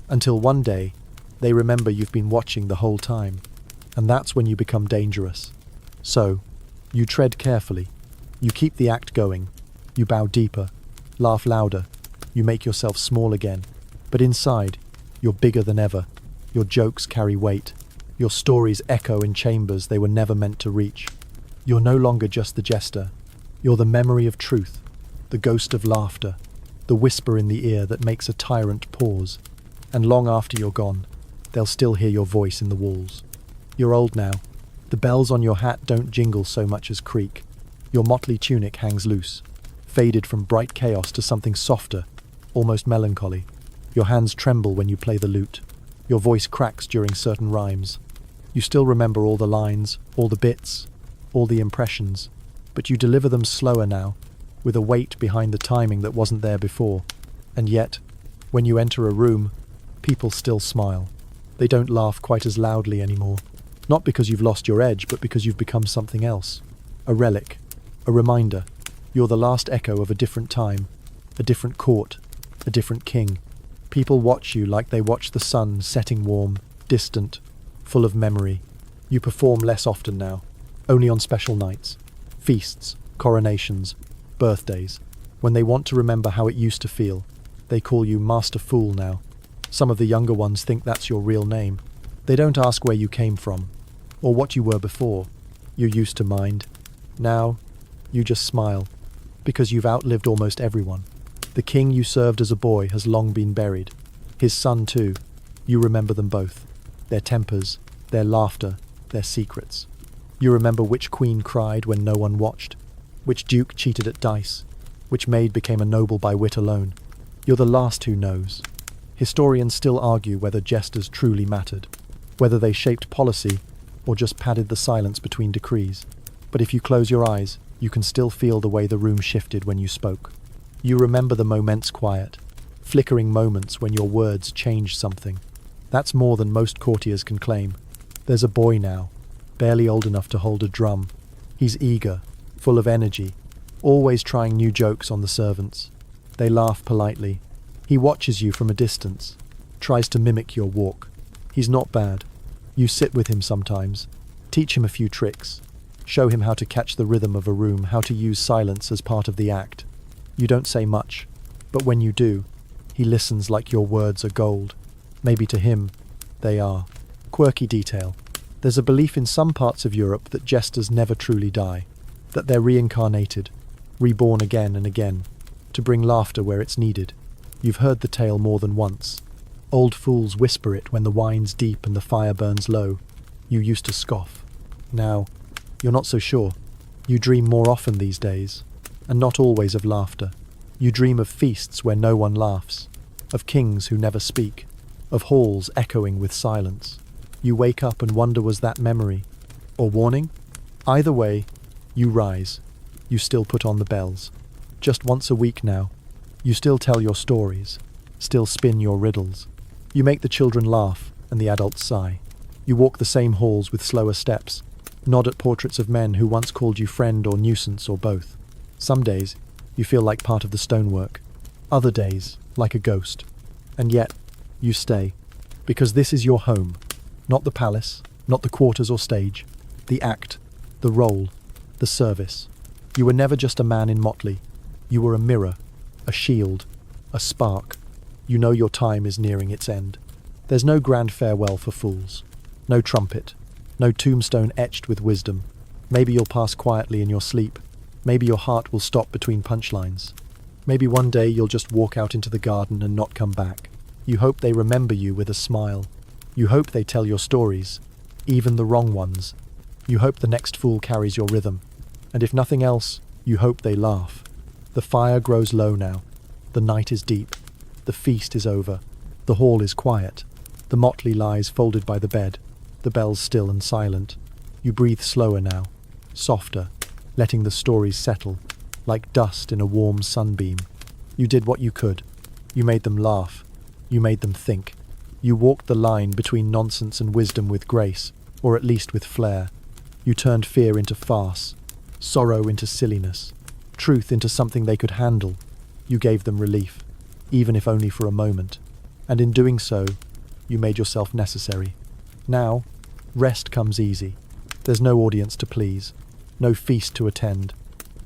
Until one day, they remember you've been watching the whole time. And that's when you become dangerous. So, you tread carefully. You keep the act going. You bow deeper, laugh louder. You make yourself small again. But inside, you're bigger than ever. Your jokes carry weight. Your stories echo in chambers they were never meant to reach. You're no longer just the jester. You're the memory of truth, the ghost of laughter, the whisper in the ear that makes a tyrant pause. And long after you're gone, they'll still hear your voice in the walls. You're old now. The bells on your hat don't jingle so much as creak. Your motley tunic hangs loose, faded from bright chaos to something softer, almost melancholy. Your hands tremble when you play the lute. Your voice cracks during certain rhymes. You still remember all the lines, all the bits, all the impressions, but you deliver them slower now, with a weight behind the timing that wasn't there before. And yet, when you enter a room, people still smile. They don't laugh quite as loudly anymore. Not because you've lost your edge, but because you've become something else. A relic, a reminder. You're the last echo of a different time, a different court, a different king. People watch you like they watch the sun setting warm, distant, full of memory. You perform less often now, only on special nights, feasts, coronations, birthdays. When they want to remember how it used to feel, they call you Master Fool now. Some of the younger ones think that's your real name. They don't ask where you came from, or what you were before. You used to mind. Now, you just smile, because you've outlived almost everyone. The king you served as a boy has long been buried. His son too. You remember them both. Their tempers, their laughter, their secrets. You remember which queen cried when no one watched, which duke cheated at dice, which maid became a noble by wit alone. You're the last who knows. Historians still argue whether jesters truly mattered, whether they shaped policy or just padded the silence between decrees. But if you close your eyes, you can still feel the way the room shifted when you spoke. You remember the moment's quiet, flickering moments when your words changed something. That's more than most courtiers can claim. There's a boy now, barely old enough to hold a drum. He's eager, full of energy, always trying new jokes on the servants. They laugh politely. He watches you from a distance, tries to mimic your walk. He's not bad. You sit with him sometimes, teach him a few tricks, show him how to catch the rhythm of a room, how to use silence as part of the act. You don't say much, but when you do, he listens like your words are gold. Maybe to him, they are. Quirky detail. There's a belief in some parts of Europe that jesters never truly die, that they're reincarnated, reborn again and again, to bring laughter where it's needed. You've heard the tale more than once. Old fools whisper it when the wine's deep and the fire burns low. You used to scoff. Now, you're not so sure. You dream more often these days, and not always of laughter. You dream of feasts where no one laughs, of kings who never speak, of halls echoing with silence. You wake up and wonder, was that memory or warning? Either way, you rise. You still put on the bells. Just once a week now. You still tell your stories, still spin your riddles. You make the children laugh and the adults sigh. You walk the same halls with slower steps, nod at portraits of men who once called you friend or nuisance or both. Some days, you feel like part of the stonework. Other days, like a ghost. And yet, you stay. Because this is your home. Not the palace, not the quarters or stage. The act, the role, the service. You were never just a man in motley. You were a mirror, a shield, a spark. You know your time is nearing its end. There's no grand farewell for fools. No trumpet. No tombstone etched with wisdom. Maybe you'll pass quietly in your sleep. Maybe your heart will stop between punchlines. Maybe one day you'll just walk out into the garden and not come back. You hope they remember you with a smile. You hope they tell your stories, even the wrong ones. You hope the next fool carries your rhythm. And if nothing else, you hope they laugh. The fire grows low now. The night is deep. The feast is over. The hall is quiet. The motley lies folded by the bed. The bells still and silent. You breathe slower now, softer, letting the stories settle, like dust in a warm sunbeam. You did what you could. You made them laugh. You made them think. You walked the line between nonsense and wisdom with grace, or at least with flair. You turned fear into farce, sorrow into silliness, truth into something they could handle. You gave them relief, even if only for a moment. And in doing so, you made yourself necessary. Now, rest comes easy. There's no audience to please, no feast to attend,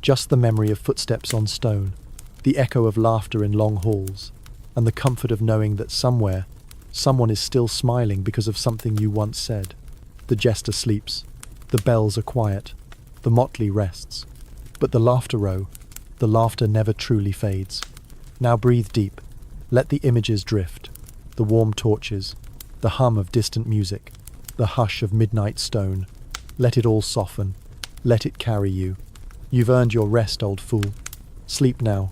just the memory of footsteps on stone, the echo of laughter in long halls, and the comfort of knowing that somewhere, someone is still smiling because of something you once said. The jester sleeps. The bells are quiet. The motley rests. But the laughter row, the laughter never truly fades. Now breathe deep. Let the images drift. The warm torches, the hum of distant music, the hush of midnight stone. Let it all soften. Let it carry you. You've earned your rest, old fool. Sleep now.